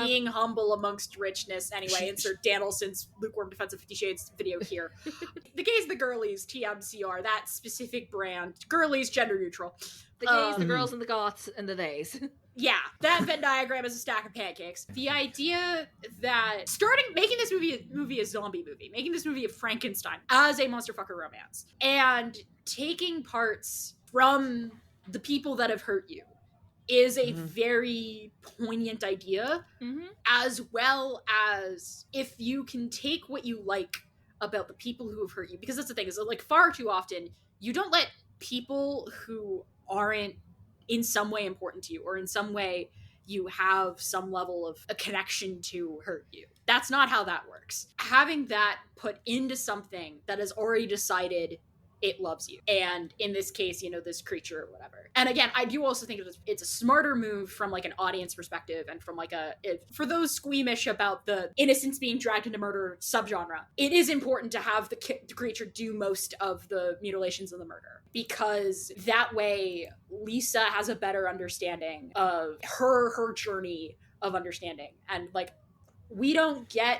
being humble amongst richness. Anyway, insert Dan Olson's lukewarm defense of 50 Shades video here. The gays, the girlies, TMCR, that specific brand. Girlies, gender neutral. The gays, the girls, and the goths, and the theys. Yeah, that Venn diagram is a stack of pancakes. The idea that making this movie a zombie movie, making this movie a Frankenstein as a monster fucker romance, and taking parts from the people that have hurt you is a very poignant idea, as well as if you can take what you like about the people who have hurt you, because that's the thing, is like far too often you don't let people who aren't in some way important to you, or in some way you have some level of a connection to, hurt you. That's not how that works. Having that put into something that has already decided it loves you, and in this case, this creature or whatever. And again, I do also think it's a smarter move from like an audience perspective, and from like for those squeamish about the innocence being dragged into murder subgenre, it is important to have the creature do most of the mutilations and the murder, because that way Lisa has a better understanding of her journey of understanding. And like, we don't get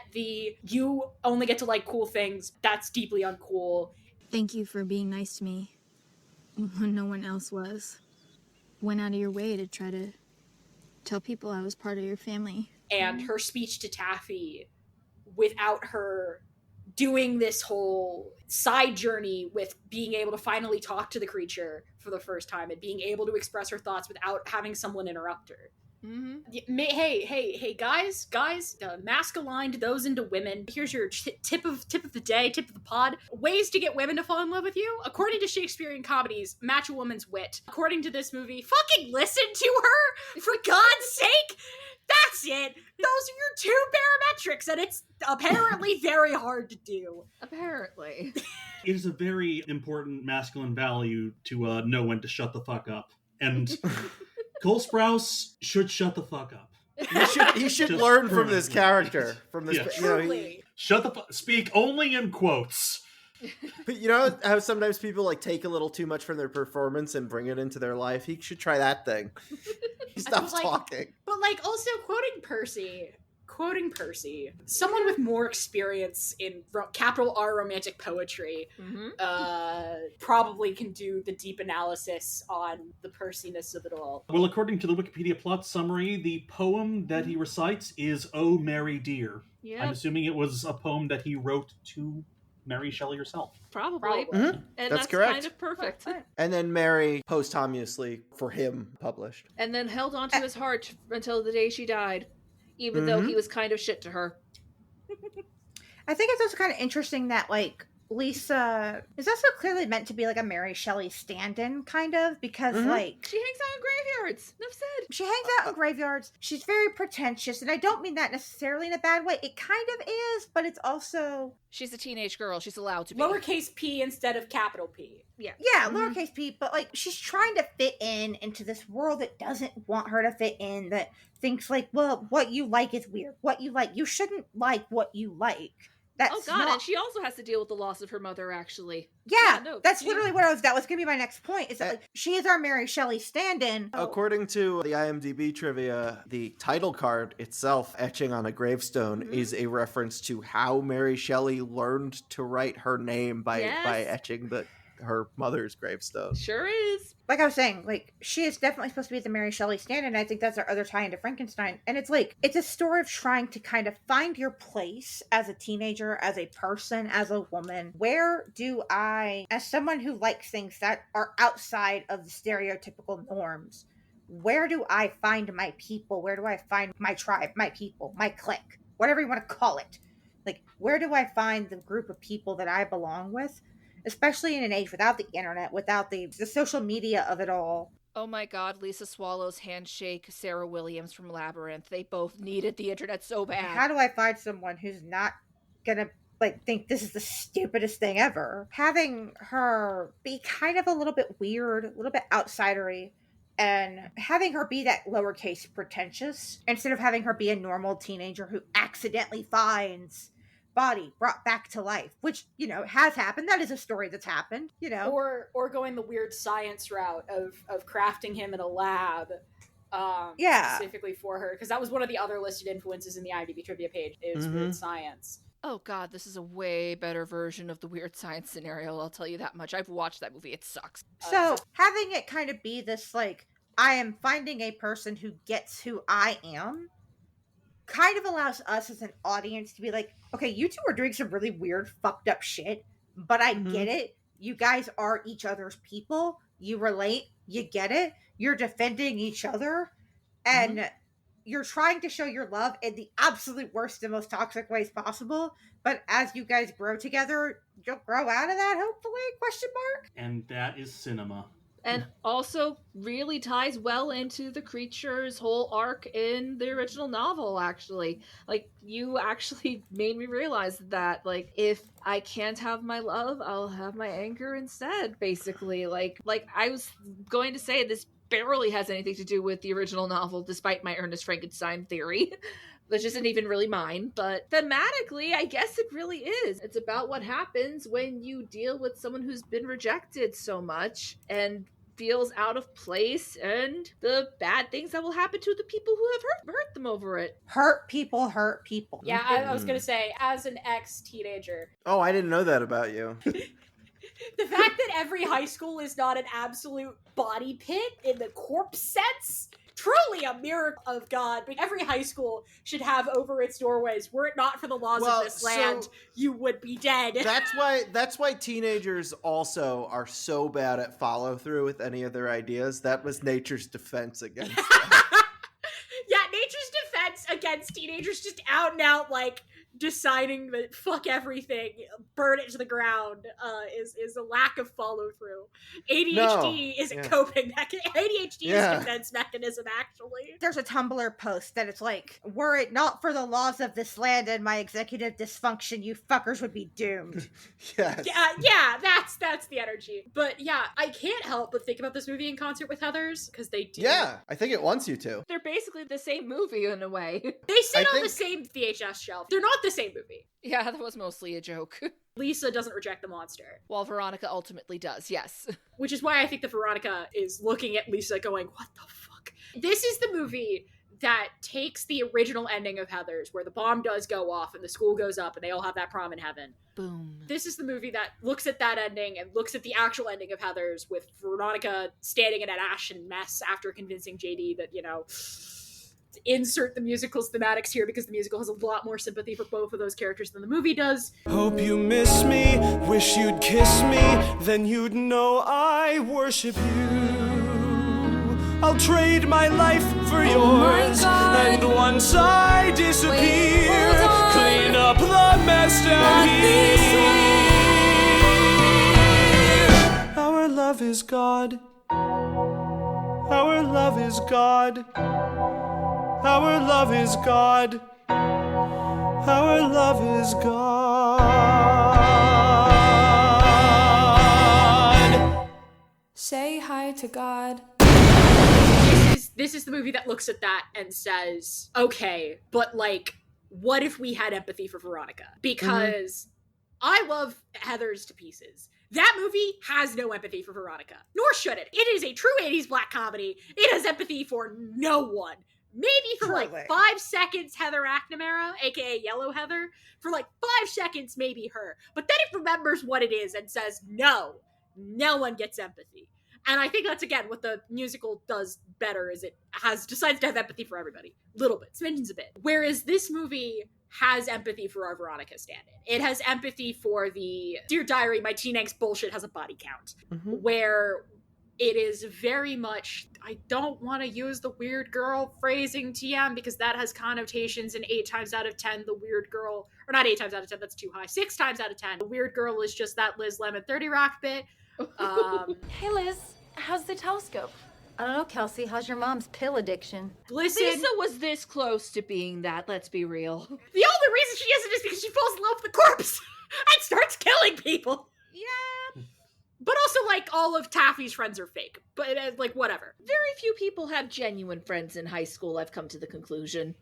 you only get to like cool things, that's deeply uncool. Thank you for being nice to me when no one else was. Went out of your way to try to Tell people I was part of your family. And her speech to Taffy, without her doing this whole side journey with being able to finally talk to the creature for the first time and being able to express her thoughts without having someone interrupt her. Hey, guys, mask aligned those into women. Here's your tip of the day, tip of the pod. Ways to get women to fall in love with you. According to Shakespearean comedies, match a woman's wit. According to this movie, fucking listen to her, for God's sake. That's it. Those are your two barometrics, and it's apparently very hard to do. Apparently. It is a very important masculine value to know when to shut the fuck up. And Cole Sprouse should shut the fuck up. He should learn from this character. From this, Truly. Shut the fuck. Speak only in quotes. But you know how sometimes people like take a little too much from their performance and bring it into their life? He should try that thing. He stops talking. But like also quoting Percy, someone with more experience in capital R romantic poetry probably can do the deep analysis on the Percy-ness of it all. Well, according to the Wikipedia plot summary, the poem that he recites is "Oh Mary Dear." Yep. I'm assuming it was a poem that he wrote to Mary Shelley herself. Probably. Mm-hmm. And that's correct. Kind of perfect. And then Mary posthumously for him published. And then held onto his heart until the day she died, even though he was kind of shit to her. I think it's also kind of interesting that, like, Lisa is also clearly meant to be like a Mary Shelley stand-in, kind of, because like she hangs out in graveyards. Enough said. She hangs out in graveyards. She's very pretentious, and I don't mean that necessarily in a bad way. It kind of is, but it's also she's a teenage girl. She's allowed to be lowercase p instead of capital P. Yeah, lowercase p, but like she's trying to fit into this world that doesn't want her to fit in. That thinks like, well, what you like is weird. What you like, you shouldn't like what you like. That's and she also has to deal with the loss of her mother, actually. Yeah, that's literally what that was going to be my next point, is that like, she is our Mary Shelley stand-in. According to the IMDb trivia, the title card itself, etching on a gravestone, is a reference to how Mary Shelley learned to write her name by etching her mother's gravestone. Sure is. Like I was saying, like, she is definitely supposed to be the Mary Shelley stand-in, and I think that's our other tie into Frankenstein. And it's like, it's a story of trying to kind of find your place as a teenager, as a person, as a woman. Where do I, as someone who likes things that are outside of the stereotypical norms, where do I find my people? Where do I find my tribe, my people, my clique, whatever you want to call it? Like, where do I find the group of people that I belong with? Especially in an age without the internet, without the social media of it all. Oh my god, Lisa Swallow's handshake, Sarah Williams from Labyrinth. They both needed the internet so bad. How do I find someone who's not gonna, like, think this is the stupidest thing ever? Having her be kind of a little bit weird, a little bit outsidery, and having her be that lowercase pretentious, instead of having her be a normal teenager who accidentally finds body brought back to life, which, you know, has happened. That is a story that's happened, you know. Or going the weird science route of crafting him in a lab specifically for her, because that was one of the other listed influences in the IMDb trivia page, is weird science. Oh god, this is a way better version of the weird science scenario, I'll tell you that much. I've watched that movie, it sucks. So having it kind of be this, like, I am finding a person who gets who I am, kind of allows us as an audience to be like, okay, you two are doing some really weird, fucked up shit, but I get it. You guys are each other's people. You relate. You get it. You're defending each other. And you're trying to show your love in the absolute worst and most toxic ways possible. But as you guys grow together, you'll grow out of that, hopefully, question mark. And that is cinema. And also really ties well into the creature's whole arc in the original novel, actually. Like, you actually made me realize that, like, if I can't have my love, I'll have my anger instead, basically. Like I was going to say, this barely has anything to do with the original novel, despite my Ernest Frankenstein theory. Which isn't even really mine, but thematically, I guess it really is. It's about what happens when you deal with someone who's been rejected so much and feels out of place, and the bad things that will happen to the people who have hurt them over it. Hurt people hurt people. Yeah, I was gonna say, as an ex-teenager. Oh, I didn't know that about you. The fact that every high school is not an absolute body pit in the corpse sense truly a miracle of God. But every high school should have over its doorways, were it not for the laws of this land, you would be dead. That's why teenagers also are so bad at follow through with any of their ideas. That was nature's defense against them. Yeah, nature's defense against teenagers just out and out, like, deciding that fuck everything, burn it to the ground, is a lack of follow through. ADHD isn't coping. ADHD is a defense mechanism, actually. There's a Tumblr post that it's like, were it not for the laws of this land and my executive dysfunction, you fuckers would be doomed. Yes. Yeah, that's the energy. But yeah, I can't help but think about this movie in concert with Heathers, because they do. Yeah, I think it wants you to. They're basically the same movie in a way. They sit on the same VHS shelf. They're not the same movie. Yeah, that was mostly a joke. Lisa doesn't reject the monster. While Veronica ultimately does, yes. Which is why I think that Veronica is looking at Lisa going, what the fuck? This is the movie that takes the original ending of Heathers, where the bomb does go off and the school goes up and they all have that prom in heaven. Boom. This is the movie that looks at that ending and looks at the actual ending of Heathers, with Veronica standing in an ashen mess after convincing JD that, insert the musical's thematics here, because the musical has a lot more sympathy for both of those characters than the movie does. Hope you miss me, wish you'd kiss me, then you'd know I worship you. I'll trade my life for yours, and once I disappear, clean up the mess down here. Our love is God. Our love is God. Our love is God. Our love is God. Say hi to God. This is the movie that looks at that and says, okay, but like, what if we had empathy for Veronica? Because I love Heathers to pieces. That movie has no empathy for Veronica, nor should it. It is a true 80s black comedy. It has empathy for no one. Maybe for like 5 seconds, Heather McNamara, aka Yellow Heather. For like 5 seconds, maybe her. But then it remembers what it is and says, no one gets empathy. And I think that's, again, what the musical does better, is it decides to have empathy for everybody. Little bit, smidgens a bit. Whereas this movie has empathy for our Veronica stand-in. It has empathy for the Dear Diary, my teen angst bullshit has a body count. Where it is very much, I don't want to use the weird girl phrasing TM, because that has connotations, and 8 times out of 10, the weird girl, or not 8 times out of 10, that's too high, 6 times out of 10, the weird girl is just that Liz Lemon 30 Rock bit. Hey Liz, how's the telescope? I don't know, Kelsey, how's your mom's pill addiction? Listen, Lisa was this close to being that, let's be real. The only reason she isn't is because she falls in love with the corpse and starts killing people. Yeah. But also, like, all of Taffy's friends are fake. But, like, whatever. Very few people have genuine friends in high school, I've come to the conclusion.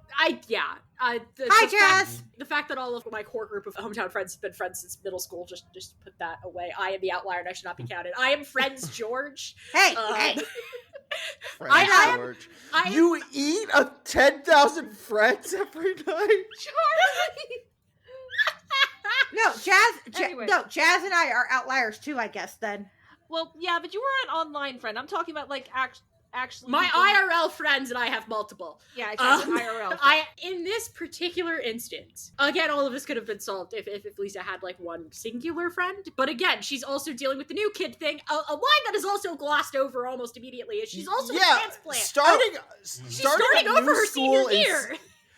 Hi, Jess! The fact that all of my core group of hometown friends have been friends since middle school, just put that away. I am the outlier and I should not be counted. I am Friends George. Hey! Friends George. You eat 10,000 friends every night? Charley! No, Jazz and I are outliers too, I guess, then. Well, yeah, but you were an online friend. I'm talking about, like, actually... My IRL friends, and I have multiple. Yeah, exactly, IRL. In this particular instance, again, all of this could have been solved if Lisa had, like, one singular friend. But again, she's also dealing with the new kid thing. A line that is also glossed over almost immediately is she's also a transplant. Starting over her senior year.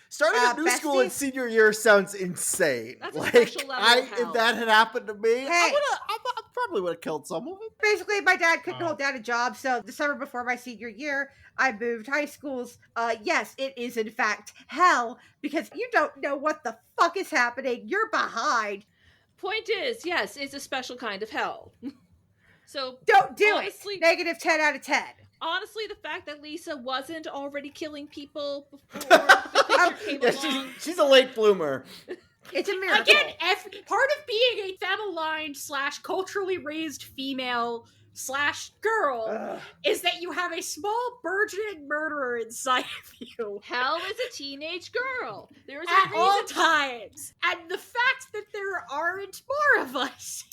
Starting a new school in senior year sounds insane. That's a special level of hell. If that had happened to me, I probably would have killed someone. Basically, my dad couldn't hold down a job, so the summer before my senior year, I moved high schools. Yes, it is in fact hell, because you don't know what the fuck is happening. You're behind. Point is, yes, it's a special kind of hell. So don't do it. -10 out of 10. Honestly, the fact that Lisa wasn't already killing people before the picture came along. She's a late bloomer. It's a miracle. Again, part of being a femme-aligned / culturally raised female / girl is that you have a small burgeoning murderer inside of you. Hell is a teenage girl. There's at all times. And the fact that there aren't more of us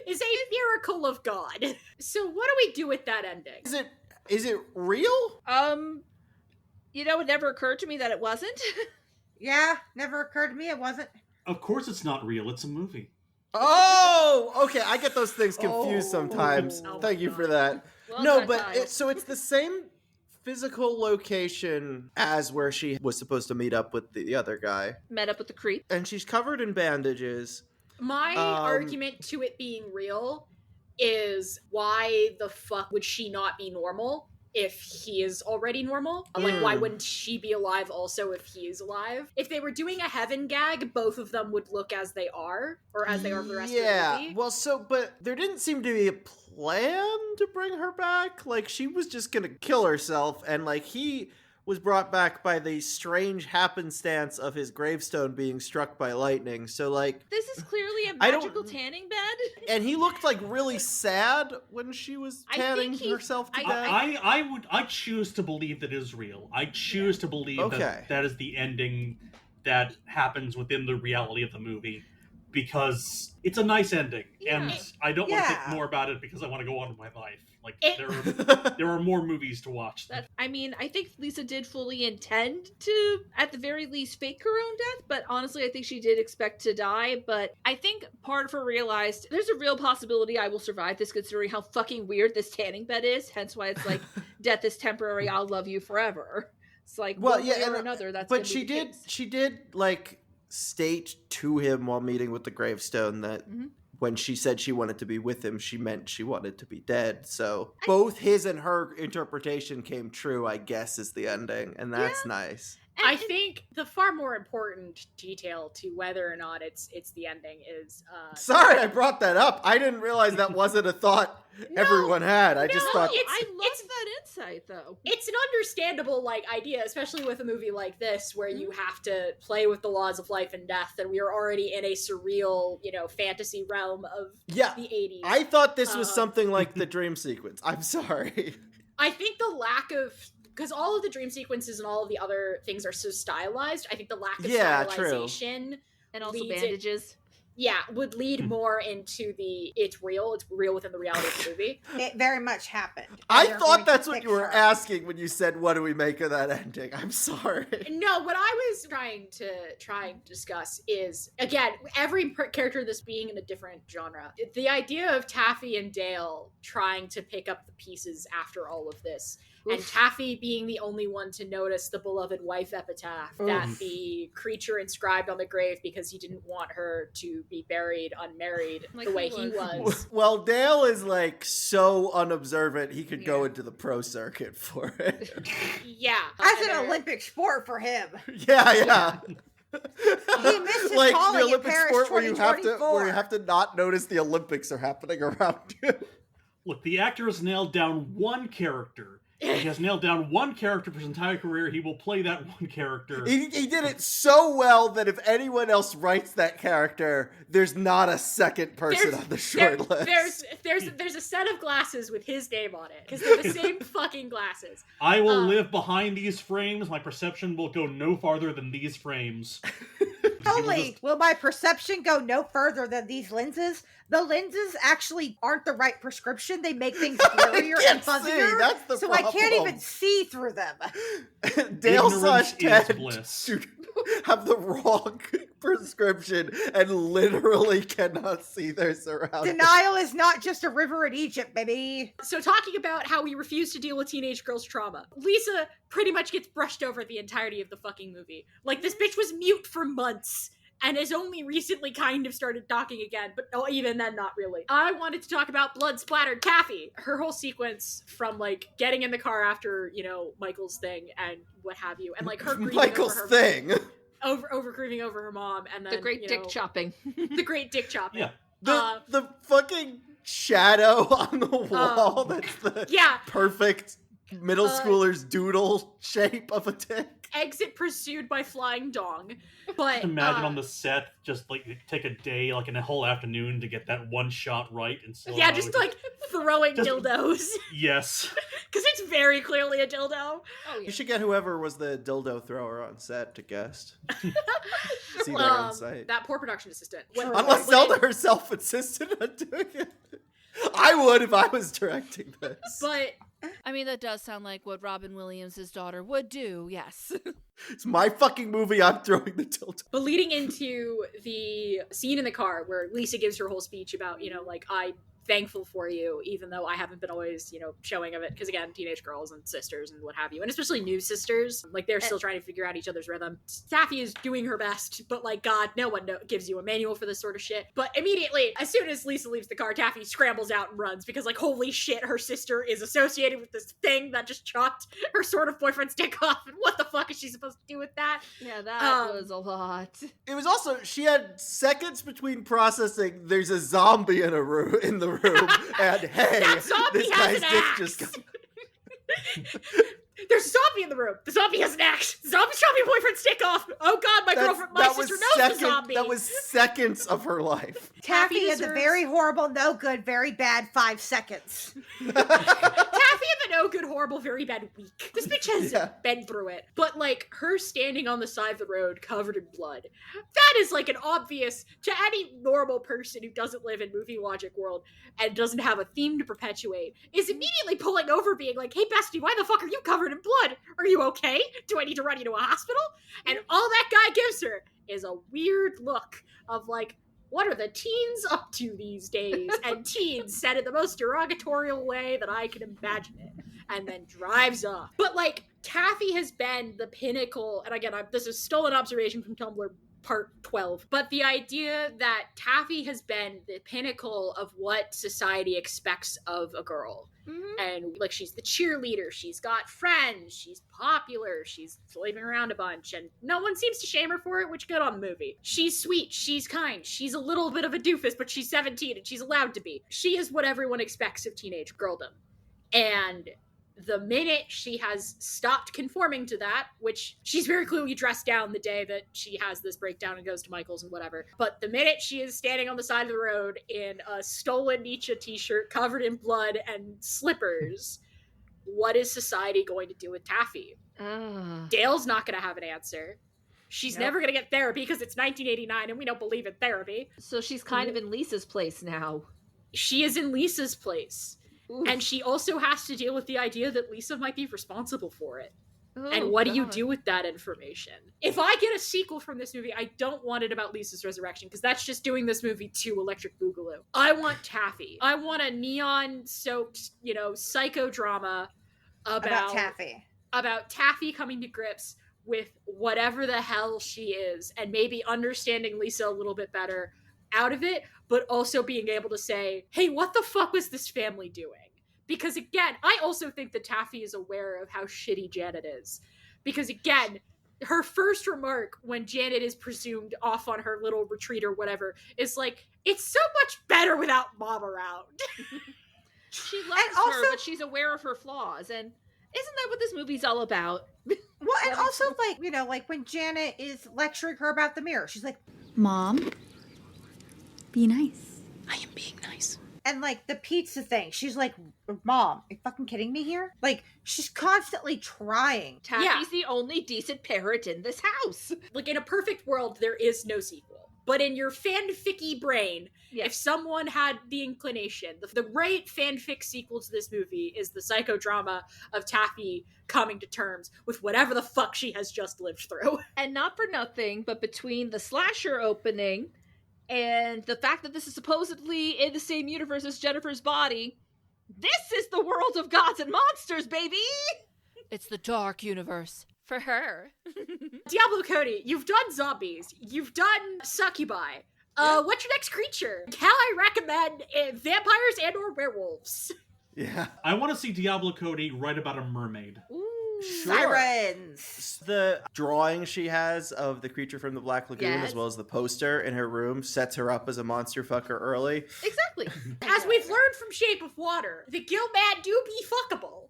is a miracle of God. So what do we do with that ending? Is it Is it real? It never occurred to me that it wasn't. Yeah, never occurred to me it wasn't. Of course it's not real. It's a movie. Oh, okay. I get those things confused sometimes. Oh Thank you my for God. that. Well No, done, but Kyle. so it's the same physical location as where she was supposed to meet up with the other guy. Met up with the creep. And she's covered in bandages. My argument to it being real is why the fuck would she not be normal if he is already normal? Like, why wouldn't she be alive also if he is alive? If they were doing a heaven gag, both of them would look as they are, or as they are for the rest of the movie. Well, but there didn't seem to be a plan to bring her back. Like, she was just gonna kill herself, and like he was brought back by the strange happenstance of his gravestone being struck by lightning. So like, This is clearly a I don't- magical tanning bed. and he looked like really sad when she was I tanning think he- herself to I- death. I choose to believe that is real. I choose to believe Okay. that is the ending that happens within the reality of the movie, because it's a nice ending, and I don't want to think more about it because I want to go on with my life. Like, there are more movies to watch. I think Lisa did fully intend to, at the very least, fake her own death, but honestly, I think she did expect to die. But I think part of her realized there's a real possibility I will survive this, considering how fucking weird this tanning bed is. Hence why it's like, death is temporary, I'll love you forever. It's like, one way or another, that's but gonna be the case. she did like state to him while meeting with the gravestone that when she said she wanted to be with him, she meant she wanted to be dead. So both his and her interpretation came true, I guess, is the ending, and that's nice. I think the far more important detail to whether or not it's the ending is Sorry, I brought that up. I didn't realize that wasn't a thought everyone had. I just thought I love that insight, though. It's an understandable idea, especially with a movie like this where you have to play with the laws of life and death, and we are already in a surreal, fantasy realm of the 80s. I thought this was something like the dream sequence. I'm sorry. I think the lack of, because all of the dream sequences and all of the other things are so stylized, I think the lack of stylization and also leads bandages. would lead more into it's real within the reality of the movie. It very much happened. I They're thought going to that's what fix you were her. asking when you said, what do we make of that ending? I'm sorry. No, what I was trying to discuss is, again, every character in this being in a different genre. The idea of Taffy and Dale trying to pick up the pieces after all of this. And Taffy being the only one to notice the beloved wife epitaph that the creature inscribed on the grave because he didn't want her to be buried unmarried the way he was. Well, Dale is so unobservant, he could go into the pro circuit for it. Yeah. That's an Olympic sport for him. Yeah. He missed his Like calling the in Olympic Paris sport where you 2024. have to not notice the Olympics are happening around you. Look, the actor has nailed down one character. He has nailed down one character for his entire career. He will play that one character. He did it so well that if anyone else writes that character, there's not a second person on the short list. There's a set of glasses with his name on it because they're the same fucking glasses. I will live behind these frames. My perception will go no farther than these frames. Only will my perception go no further than these lenses. The lenses actually aren't the right prescription. They make things blurrier and fuzzier. That's the so problem. I can't even see through them. Dale Ignorance / Ted is bliss. have the wrong prescription and literally cannot see their surroundings. Denial is not just a river in Egypt, baby. So talking about how we refuse to deal with teenage girls' trauma, Lisa pretty much gets brushed over the entirety of the fucking movie. Like, this bitch was mute for months and has only recently kind of started talking again, but even then, not really. I wanted to talk about blood-splattered Taffy. Her whole sequence from, getting in the car after, Michael's thing and what have you, and, her grieving Michael's over her thing. over grieving over her mom, and then The great dick chopping. the great dick chopping. Yeah. The fucking shadow on the wall that's the perfect middle schooler's doodle shape of a dick. Exit pursued by flying dong. But Imagine on the set, just take a day, and a whole afternoon to get that one shot right. And so just throwing dildos. Yes. Because it's very clearly a dildo. Oh, yeah. You should get whoever was the dildo thrower on set to guest. See their insight. That poor production assistant. Unless Zelda herself insisted on doing it. I would if I was directing this. But I mean, that does sound like what Robin Williams' daughter would do, yes. It's my fucking movie. I'm throwing the tilt. But leading into the scene in the car where Lisa gives her whole speech about, like, I'm thankful for you, even though I haven't been always, showing of it. Because again, teenage girls and sisters and what have you. And especially new sisters, like, they're still trying to figure out each other's rhythm. Taffy is doing her best, but like, God, no one gives you a manual for this sort of shit. But immediately, as soon as Lisa leaves the car, Taffy scrambles out and runs because, like, holy shit, her sister is associated with this thing that just chopped her sort of boyfriend's dick off. And what the fuck is she supposed to do with that? Yeah, that was a lot. It was also, she had seconds between processing there's a zombie in the room and hey, this guy's dick just got... There's a zombie in the room. The zombie has an axe. The zombie's chopping your boyfriend's dick off. Oh God, my sister knows the zombie. That was seconds of her life. Taffy is a very horrible, no good, very bad 5 seconds. Taffy in the no good, horrible, very bad week. This bitch has been through it. But like her standing on the side of the road covered in blood, that is like an obvious, to any normal person who doesn't live in movie logic world and doesn't have a theme to perpetuate, is immediately pulling over being like, hey bestie, why the fuck are you covered in blood? Are you okay? Do I need to run you to a hospital? And all that guy gives her is a weird look of like, what are the teens up to these days? And teens said in the most derogatorial way that I can imagine it. And then drives off. But like, Taffy has been the pinnacle, and again, this is still an observation from Tumblr part 12, but the idea that Taffy has been the pinnacle of what society expects of a girl. Mm-hmm. And like, she's the cheerleader, she's got friends, she's popular, she's sleeping around a bunch, and no one seems to shame her for it, which good on the movie. She's sweet, she's kind, she's a little bit of a doofus, but she's 17 and she's allowed to be. She is what everyone expects of teenage girldom. And the minute she has stopped conforming to that, which she's very clearly dressed down the day that she has this breakdown and goes to Michael's and whatever, but the minute she is standing on the side of the road in a stolen Nietzsche t-shirt covered in blood and slippers, what is society going to do with Taffy? Dale's not going to have an answer. She's never going to get therapy because it's 1989 and we don't believe in therapy. So she's kind of in Lisa's place now. She is in Lisa's place. Oof. And she also has to deal with the idea that Lisa might be responsible for it. Oh, and what do you do with that information? If I get a sequel from this movie, I don't want it about Lisa's resurrection, because that's just doing this movie too Electric Boogaloo. I want Taffy. I want a neon-soaked, psychodrama about Taffy. About Taffy coming to grips with whatever the hell she is, and maybe understanding Lisa a little bit better out of it, but also being able to say, hey, what the fuck was this family doing? Because again, I also think that Taffy is aware of how shitty Janet is. Because again, her first remark when Janet is presumed off on her little retreat or whatever is like, it's so much better without Mom around. She loves her, but she's aware of her flaws. And isn't that what this movie's all about? Well, and also, like when Janet is lecturing her about the mirror, she's like, Mom, be nice. I am being nice. And like the pizza thing, she's like, Mom, are you fucking kidding me here? Like, she's constantly trying. Taffy's the only decent parent in this house. Like, in a perfect world, there is no sequel. But in your fanficky brain, if someone had the inclination, the right fanfic sequel to this movie is the psychodrama of Taffy coming to terms with whatever the fuck she has just lived through. And not for nothing, but between the slasher opening and the fact that this is supposedly in the same universe as Jennifer's Body, this is the world of gods and monsters, baby! It's the dark universe. For her. Diablo Cody, you've done zombies. You've done succubi. What's your next creature? Can I recommend vampires and or werewolves? Yeah. I want to see Diablo Cody write about a mermaid. Ooh, sure. Sirens. The drawing she has of the creature from the Black Lagoon, as well as the poster in her room, sets her up as a monster fucker early. Exactly. As we've learned from Shape of Water, the Gilman do be fuckable.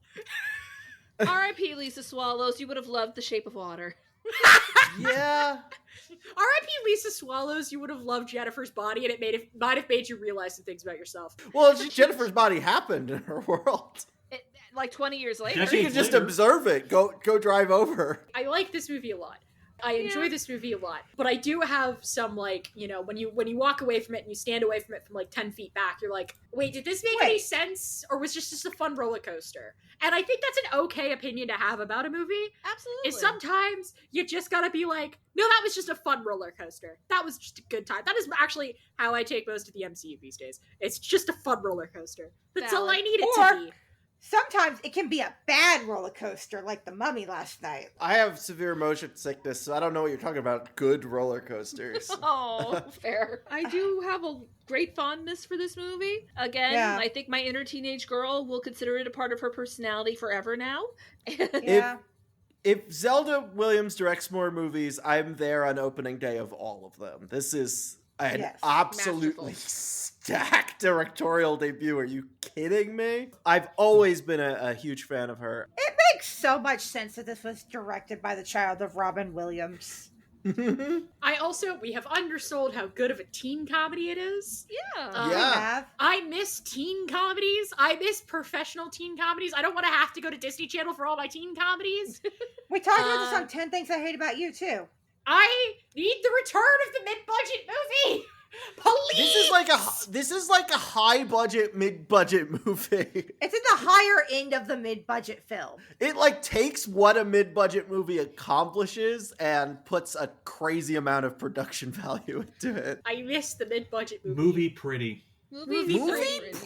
R.I.P. Lisa Swallows, you would have loved The Shape of Water. Yeah. R.I.P. Lisa Swallows, you would have loved Jennifer's Body, and it might have made you realize some things about yourself. Well, Jennifer's Body happened in her world. Like 20 years later. She could just observe it. Go drive over. I like this movie a lot. I enjoy this movie a lot, but I do have some, like, you know, when you walk away from it and you stand away from it from like 10 feet back, you're like, wait, did this make any sense, or was this just a fun roller coaster? And I think that's an okay opinion to have about a movie. Absolutely. Is sometimes you just gotta be like, no, that was just a fun roller coaster. That was just a good time. That is actually how I take most of the MCU these days. It's just a fun roller coaster. That's all I need it to be. Sometimes it can be a bad roller coaster, like The Mummy last night. I have severe motion sickness, so I don't know what you're talking about. Good roller coasters. Oh, fair. I do have a great fondness for this movie. Again, I think my inner teenage girl will consider it a part of her personality forever now. If Zelda Williams directs more movies, I'm there on opening day of all of them. This is an absolutely stacked directorial debut. Are you kidding me? I've always been a huge fan of her. It makes so much sense that this was directed by the child of Robin Williams. We have undersold how good of a teen comedy it is. Yeah. I miss teen comedies. I miss professional teen comedies. I don't want to have to go to Disney Channel for all my teen comedies. We talked about this on 10 Things I Hate About You, too. I need the return of the mid-budget movie. Please. This is like a high budget, mid-budget movie. It's in the higher end of the mid-budget film. It like takes what a mid-budget movie accomplishes and puts a crazy amount of production value into it. I miss the mid-budget movie. Movie pretty. Movie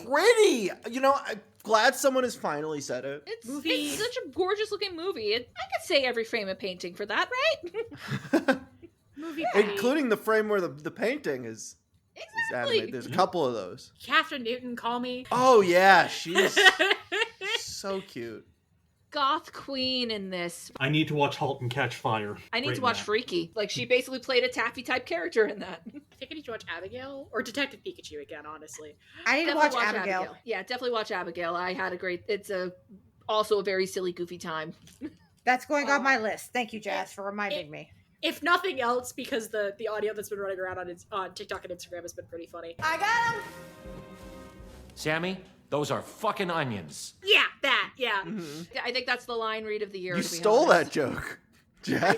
pretty. You know, I'm glad someone has finally said it. It's such a gorgeous looking movie. I could say every frame of painting for that, right? Movie including the frame where the painting is animated. There's a couple of those. Catherine Newton, call me. Oh yeah, she's so cute. Goth queen in this. I need to watch *Halt and Catch Fire*. I need to watch Freaky. Like, she basically played a Taffy type character in that. I think I need to watch Abigail or Detective Pikachu again, honestly. I need to watch Abigail. Yeah, definitely watch Abigail. I had it's also a very silly, goofy time. That's going on my list. Thank you, Jazz, for reminding me. If nothing else, because the audio that's been running around on TikTok and Instagram has been pretty funny. I got him! Sammy, those are fucking onions. Yeah, that, yeah. Mm-hmm. I think that's the line read of the year. You stole that joke. Jazz.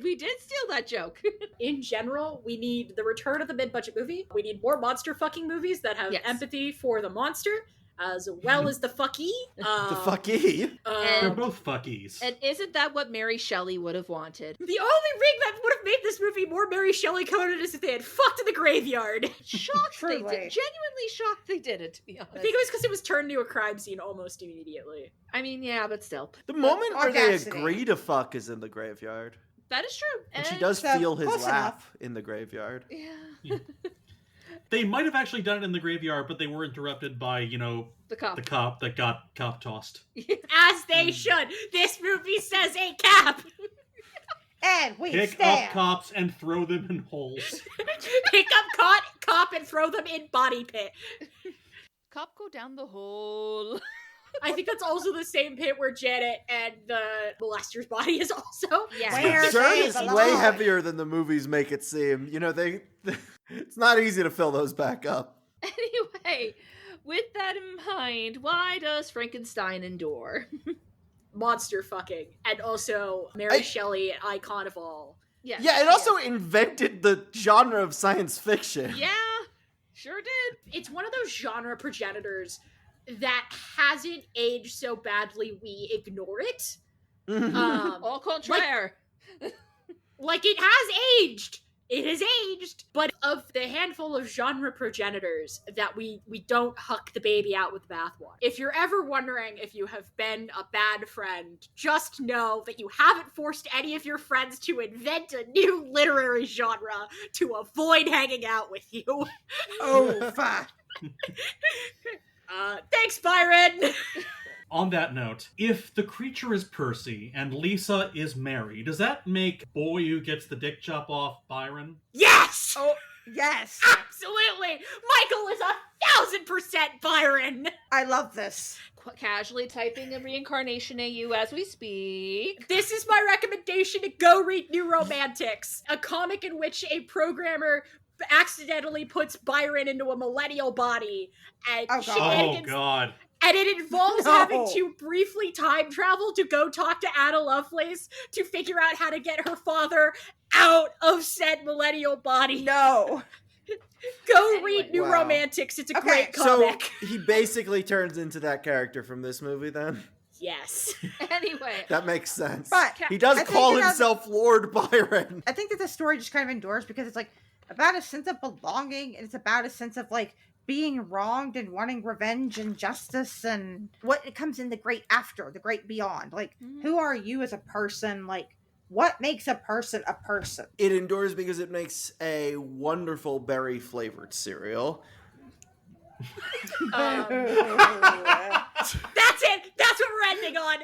We did steal that joke. In general, we need the return of the mid-budget movie. We need more monster fucking movies that have empathy for the monster, as well as the fucky. The fucky? They're both fuckies. And isn't that what Mary Shelley would have wanted? The only thing that would have made this movie more Mary Shelley coded is if they had fucked in the graveyard. Shocked they did. Genuinely shocked they did it, to be honest. I think it was because it was turned into a crime scene almost immediately. I mean, yeah, but still. The moment where they agree to fuck is in the graveyard. That is true. And she does feel his laugh in the graveyard. Yeah. They might have actually done it in the graveyard, but they were interrupted by, the cop that got cop tossed. As they should. This movie says a cap. And we Pick up cops and throw them in holes. Pick up cop and throw them in body pit. Cop go down the hole. I think that's also the same pit where Janet and the molester's body is also. Yeah. The dirt is way heavier than the movies make it seem. It's not easy to fill those back up. Anyway, with that in mind, why does Frankenstein endure? Monster fucking. And also Mary Shelley, icon of all. Yes. Yeah, it also invented the genre of science fiction. Yeah, sure did. It's one of those genre progenitors that hasn't aged so badly we ignore it. Au contraire. Like it has aged. It has aged. But of the handful of genre progenitors that we don't huck the baby out with the bathwater. If you're ever wondering if you have been a bad friend, just know that you haven't forced any of your friends to invent a new literary genre to avoid hanging out with you. Oh, fuck. Thanks, Byron! On that note, if the creature is Percy and Lisa is Mary, does that make boy who gets the dick chop off Byron? Yes! Oh, yes. Absolutely! Michael is 1,000% Byron! I love this. Casually typing a reincarnation AU as we speak. This is my recommendation to go read New Romantics, a comic in which a programmer accidentally puts Byron into a millennial body and Oh god. And it involves having to briefly time travel to go talk to Ada Lovelace to figure out how to get her father out of said millennial body. No. Go read New Romantics. It's a great comic. So he basically turns into that character from this movie then? Yes. Anyway. That makes sense. But he does call himself Lord Byron. I think that the story just kind of endures because it's like about a sense of belonging, and it's about a sense of like being wronged and wanting revenge and justice, and what it comes in the great after, the great beyond. Like, who are you as a person? Like, what makes a person a person? It endures because it makes a wonderful berry flavored cereal. That's it. That's what we're ending on.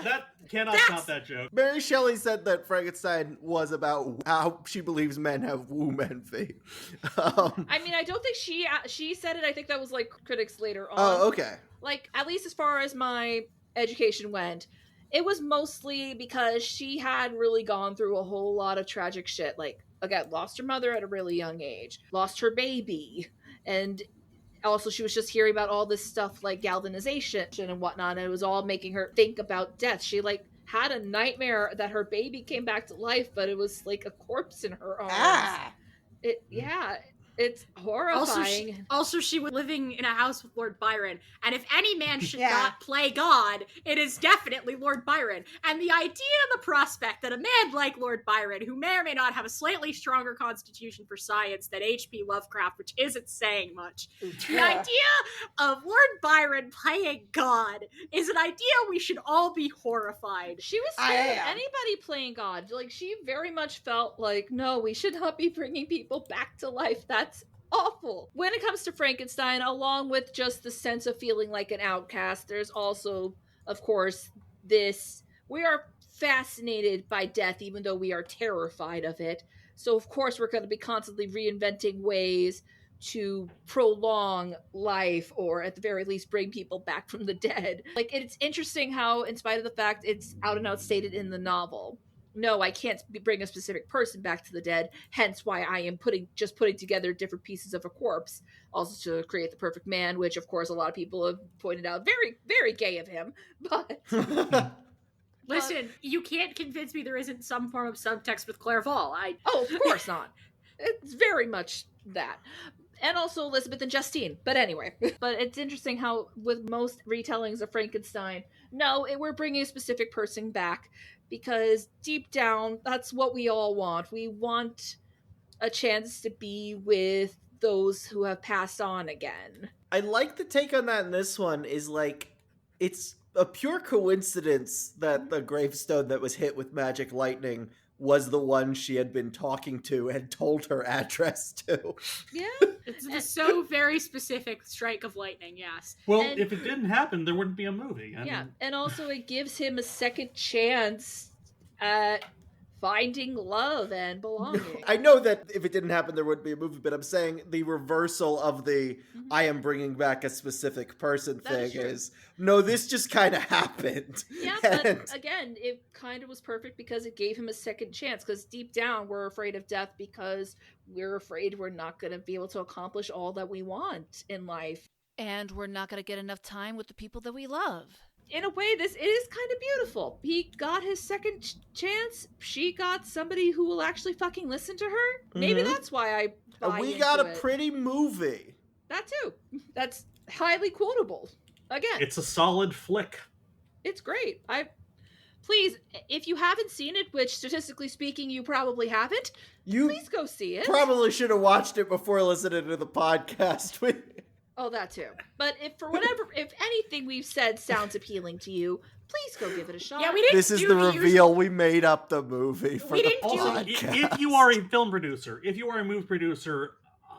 That cannot count that joke. Mary Shelley said that Frankenstein was about how she believes men have womb envy. I mean, I don't think she said it. I think that was like critics later on. Oh, okay. Like, at least as far as my education went, it was mostly because she had really gone through a whole lot of tragic shit. Like, again, lost her mother at a really young age, lost her baby, and also she was just hearing about all this stuff like galvanization and whatnot, and it was all making her think about death. She like had a nightmare that her baby came back to life, but it was like a corpse in her arms. It's horrifying. Also, she was living in a house with Lord Byron, and if any man should not play God, it is definitely Lord Byron. And the idea and the prospect that a man like Lord Byron, who may or may not have a slightly stronger constitution for science than H.P. Lovecraft, which isn't saying much, the idea of Lord Byron playing God is an idea we should all be horrified. She was scared of anybody playing God. Like, she very much felt like, no, we should not be bringing people back to life. That's awful. When it comes to Frankenstein, along with just the sense of feeling like an outcast, there's also, of course, we are fascinated by death, even though we are terrified of it. So, of course, we're going to be constantly reinventing ways to prolong life, or at the very least bring people back from the dead. Like, it's interesting how, in spite of the fact it's out and out stated in the novel, no, I can't bring a specific person back to the dead, hence why I am putting together different pieces of a corpse, also to create the perfect man, which, of course, a lot of people have pointed out, very, very gay of him, but... Listen, you can't convince me there isn't some form of subtext with Clerval. Oh, of course not. It's very much that. And also Elizabeth and Justine. But anyway. But it's interesting how, with most retellings of Frankenstein, no, we're bringing a specific person back, because deep down, that's what we all want. We want a chance to be with those who have passed on again. I like the take on that in this one is like, it's a pure coincidence that the gravestone that was hit with magic lightning was the one she had been talking to and told her address to. Yeah. It's a so very specific strike of lightning, yes. Well, if it didn't happen, there wouldn't be a movie. And also it gives him a second chance at finding love and belonging. I know that if it didn't happen, there wouldn't be a movie, but I'm saying the reversal of the I am bringing back a specific person thing is, no, this just kind of happened. Yeah, but again, it kind of was perfect because it gave him a second chance, because deep down we're afraid of death because we're afraid we're not going to be able to accomplish all that we want in life. And we're not going to get enough time with the people that we love. In a way, it is kind of beautiful. He got his second chance. She got somebody who will actually fucking listen to her. Maybe that's why I buy we into got a it. pretty movie. That too. That's highly quotable. Again, it's a solid flick. It's great. Please, if you haven't seen it, which statistically speaking you probably haven't, please go see it. Probably should have watched it before listening to the podcast. Oh, that too. But if anything we've said sounds appealing to you, please go give it a shot. Yeah, we didn't. This is the reveal. We made up the movie for the podcast. If you are a film producer, if you are a movie producer,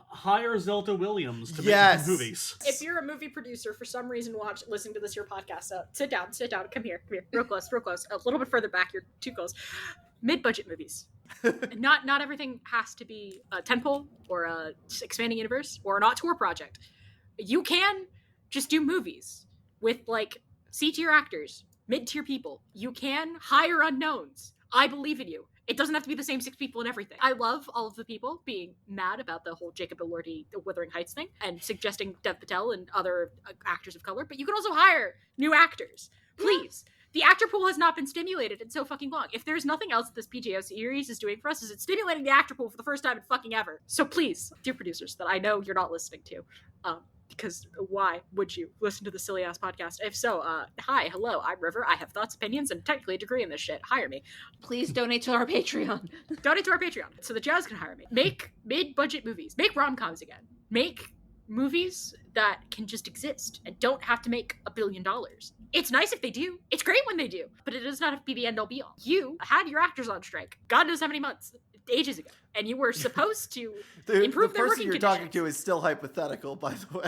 hire Zelda Williams to make movies. If you're a movie producer, for some reason, listening to this your podcast, sit down, come here, real close, a little bit further back. You're too close. Mid-budget movies. Not everything has to be a tentpole or a expanding universe or an auteur project. You can just do movies with like C-tier actors, mid-tier people. You can hire unknowns. I believe in you. It doesn't have to be the same 6 people in everything. I love all of the people being mad about the whole Jacob Elordi Wuthering Heights thing and suggesting Dev Patel and other actors of color, but you can also hire new actors. Please. The actor pool has not been stimulated in so fucking long. If there's nothing else that this PGO series is doing for us, is it's stimulating the actor pool for the first time in fucking ever. So please, dear producers that I know you're not listening to, because why would you listen to the silly ass podcast? If so, hi, hello, I'm River. I have thoughts, opinions, and technically a degree in this shit. Hire me. Please donate to our Patreon. Donate to our Patreon so the Jazz can hire me. Make mid-budget movies. Make rom-coms again. Make movies that can just exist and don't have to make $1 billion. It's nice if they do. It's great when they do, but it does not have to be the end-all be-all. You had your actors on strike. God knows how many months, ages ago, and you were supposed to improve their working conditions. The person you're talking to is still hypothetical, by the way.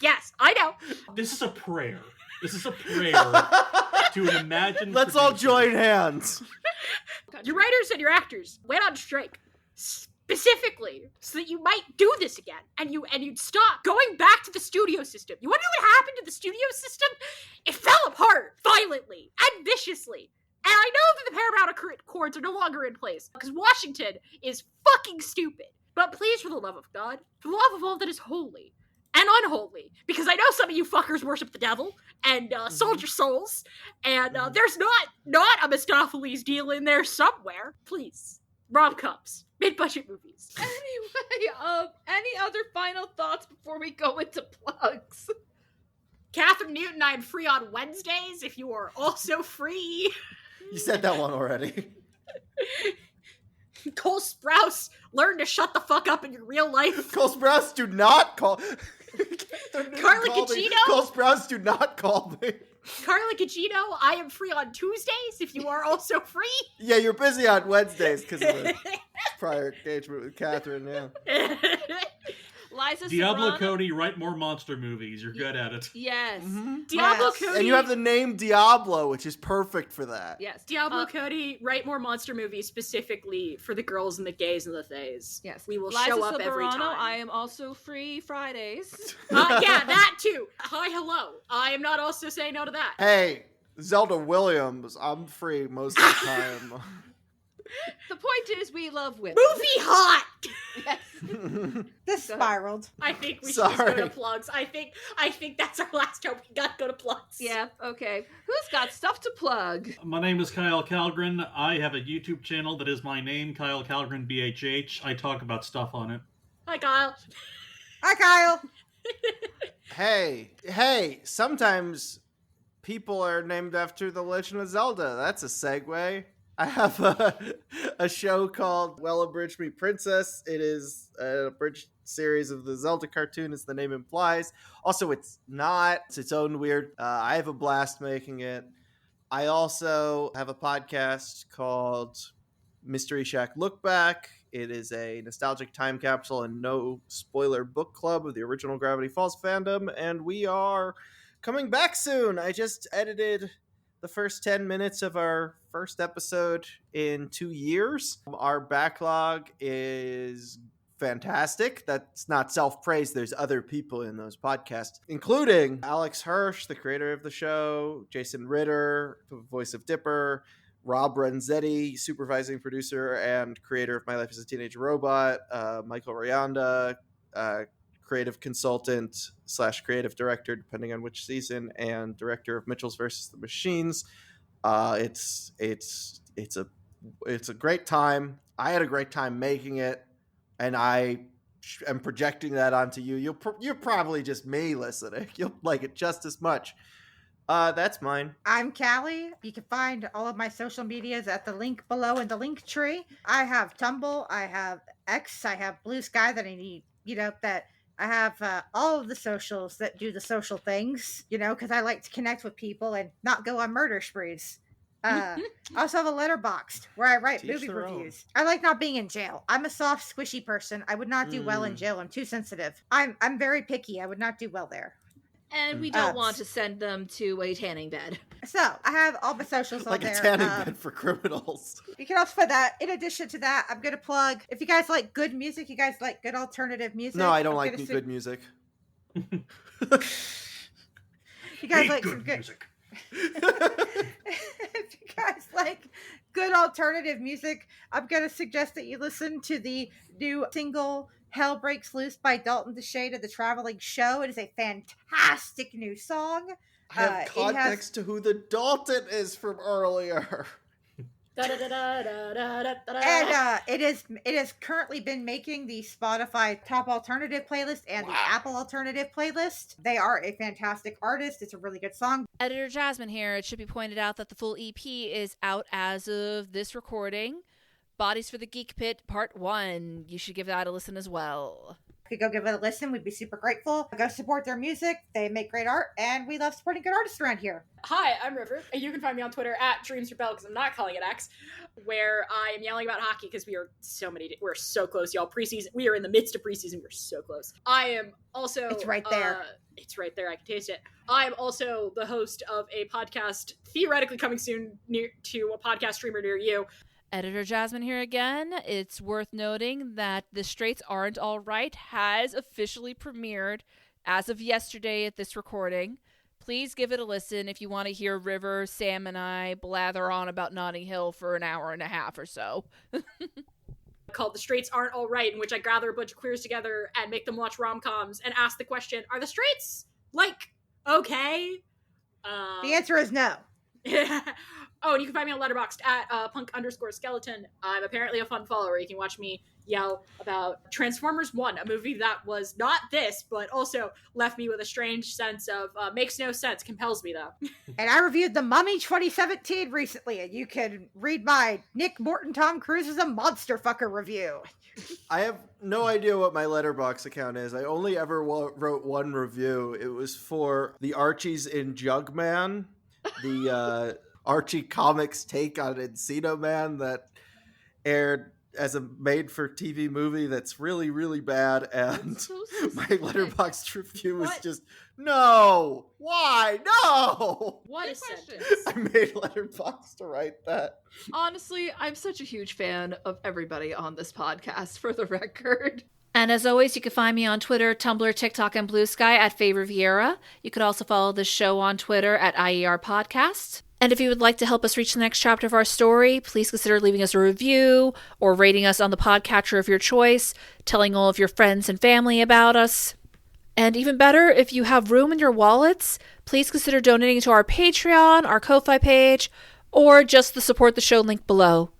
Yes, I know. This is a prayer. This is a prayer to an imagined Let's all join hands. Your writers and your actors went on strike specifically so that you might do this again, and you'd stop going back to the studio system. You want to know what happened to the studio system? It fell apart violently and viciously. And I know that the Paramount Accords are no longer in place because Washington is fucking stupid. But please, for the love of God, for the love of all that is holy and unholy, because I know some of you fuckers worship the devil and sold your souls, and there's not a Mistopheles deal in there somewhere. Please, rom-coms, mid-budget movies. Anyway, any other final thoughts before we go into plugs? Catherine Newton, I am free on Wednesdays if you are also free. You said that one already. Cole Sprouse, learn to shut the fuck up in your real life. Cole Sprouse, do not call. Carly Gugino. Cole Sprouse, do not call me. Carly Gugino, I am free on Tuesdays if you are also free. Yeah, you're busy on Wednesdays because of the prior engagement with Catherine now. Liza Diablo Serrano. Cody, write more monster movies. You're good at it. Yes. Diablo Cody. And you have the name Diablo, which is perfect for that. Yes. Diablo Cody, write more monster movies specifically for the girls and the gays and the theys. Yes. We will Liza show up every Soberano, time. I am also free Fridays. Yeah, that too. Hi, hello. I am not also saying no to that. Hey, Zelda Williams, I'm free most of the time. The point is, we love women. Movie hot! Yes. This spiraled. I think we should just go to plugs. I think that's our last hope. We gotta go to plugs. Yeah, okay. Who's got stuff to plug? My name is Kyle Calgren. I have a YouTube channel that is my name, Kyle Calgren BHH. I talk about stuff on it. Hi, Kyle. Hi, Kyle. Hey, sometimes people are named after The Legend of Zelda. That's a segue. I have a show called Well Abridged Me Princess. It is an abridged series of the Zelda cartoon, as the name implies. Also, it's not. It's its own weird. I have a blast making it. I also have a podcast called Mystery Shack Look Back. It is a nostalgic time capsule and no spoiler book club of the original Gravity Falls fandom, and we are coming back soon. I just edited the first 10 minutes of our first episode in 2 years. Our backlog is fantastic. That's not self-praise. There's other people in those podcasts, including Alex Hirsch, the creator of the show, Jason Ritter, the voice of Dipper, Rob Renzetti, supervising producer and creator of My Life as a Teenage Robot, Michael Rianda, creative consultant / creative director, depending on which season, and director of Mitchell's versus the Machines. It's a great time. I had a great time making it, and I am projecting that onto you. You're probably just me listening. You'll like it just as much. That's mine. I'm Callie. You can find all of my social medias at the link below in the link tree. I have Tumblr, I have X, I have Blue Sky that I need, that I have all of the socials that do the social things, because I like to connect with people and not go on murder sprees. I also have a Letterboxd where I write movie reviews. I like not being in jail. I'm a soft, squishy person. I would not do well in jail. I'm too sensitive. I'm very picky. I would not do well there. And we don't want to send them to a tanning bed. So, I have all my socials on there. Like a tanning bed for criminals. You can also find that. In addition to that, I'm going to plug, if you guys like good music, you guys like good alternative music. No, I don't like good music. You guys like good some good music. If you guys like good alternative music, I'm going to suggest that you listen to the new single Hell Breaks Loose by Dalton DeShade of the Traveling Show. It is a fantastic new song. I have context to who the Dalton is from earlier. And it has currently been making the Spotify Top Alternative playlist and the Apple Alternative playlist. They are a fantastic artist. It's a really good song. Editor Jasmine here. It should be pointed out that the full EP is out as of this recording. Bodies for the Geek Pit Part 1. You should give that a listen as well. If you go give it a listen, we'd be super grateful. Go support their music. They make great art, and we love supporting good artists around here. Hi, I'm River, and you can find me on Twitter at DreamsRebel, because I'm not calling it X, where I am yelling about hockey because we're so close, y'all. Preseason, we are in the midst of preseason. We're so close. I am also... It's right there. It's right there. I can taste it. I'm also the host of a podcast theoretically coming soon to a podcast streamer near you. Editor Jasmine here again. It's worth noting that The Straights Aren't All Right has officially premiered as of yesterday at this recording. Please give it a listen if you want to hear River, Sam, and I blather on about Notting Hill for an hour and a half or so. Called The Straights Aren't All Right, in which I gather a bunch of queers together and make them watch rom-coms and ask the question, are the straights, okay? The answer is no. Oh, and you can find me on Letterboxd at punk_skeleton. I'm apparently a fun follower. You can watch me yell about Transformers 1, a movie that was not this, but also left me with a strange sense of makes no sense, compels me though. And I reviewed The Mummy 2017 recently, and you can read my Nick Morton Tom Cruise is a monster fucker review. I have no idea what my Letterboxd account is. I only ever wrote one review. It was for the Archies in Jugman, the Archie Comics take on Encino Man that aired as a made-for-TV movie that's really, really bad, and my Letterboxd review was just, no! Why? No! What a sentence. I made Letterboxd to write that. Honestly, I'm such a huge fan of everybody on this podcast, for the record. And as always, you can find me on Twitter, Tumblr, TikTok, and Blue Sky at Favor Vieira. You could also follow the show on Twitter at IER Podcast. And if you would like to help us reach the next chapter of our story, please consider leaving us a review or rating us on the podcatcher of your choice, telling all of your friends and family about us. And even better, if you have room in your wallets, please consider donating to our Patreon, our Ko-Fi page, or just the support the show link below.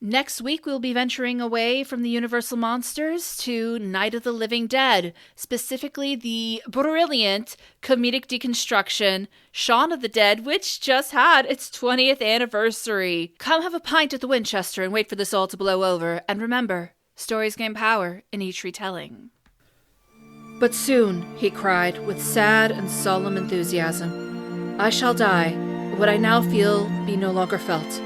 Next week, we'll be venturing away from the Universal Monsters to Night of the Living Dead, specifically the brilliant comedic deconstruction Shaun of the Dead, which just had its 20th anniversary. Come have a pint at the Winchester and wait for this all to blow over. And remember, stories gain power in each retelling. But soon, he cried with sad and solemn enthusiasm, I shall die, what I now feel be no longer felt.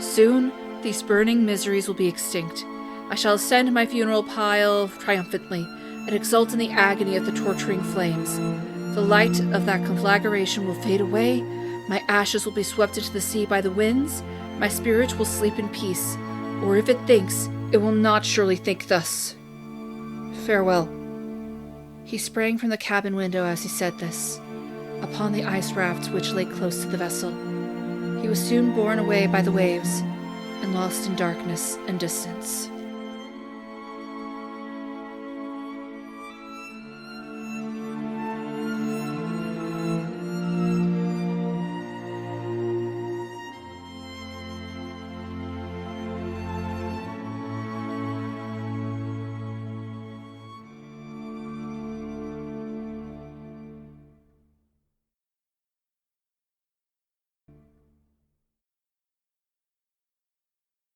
Soon, these burning miseries will be extinct. I shall ascend my funeral pile triumphantly and exult in the agony of the torturing flames. The light of that conflagration will fade away, my ashes will be swept into the sea by the winds, my spirit will sleep in peace, or if it thinks, it will not surely think thus. Farewell. He sprang from the cabin window as he said this, upon the ice raft which lay close to the vessel. He was soon borne away by the waves, and lost in darkness and distance.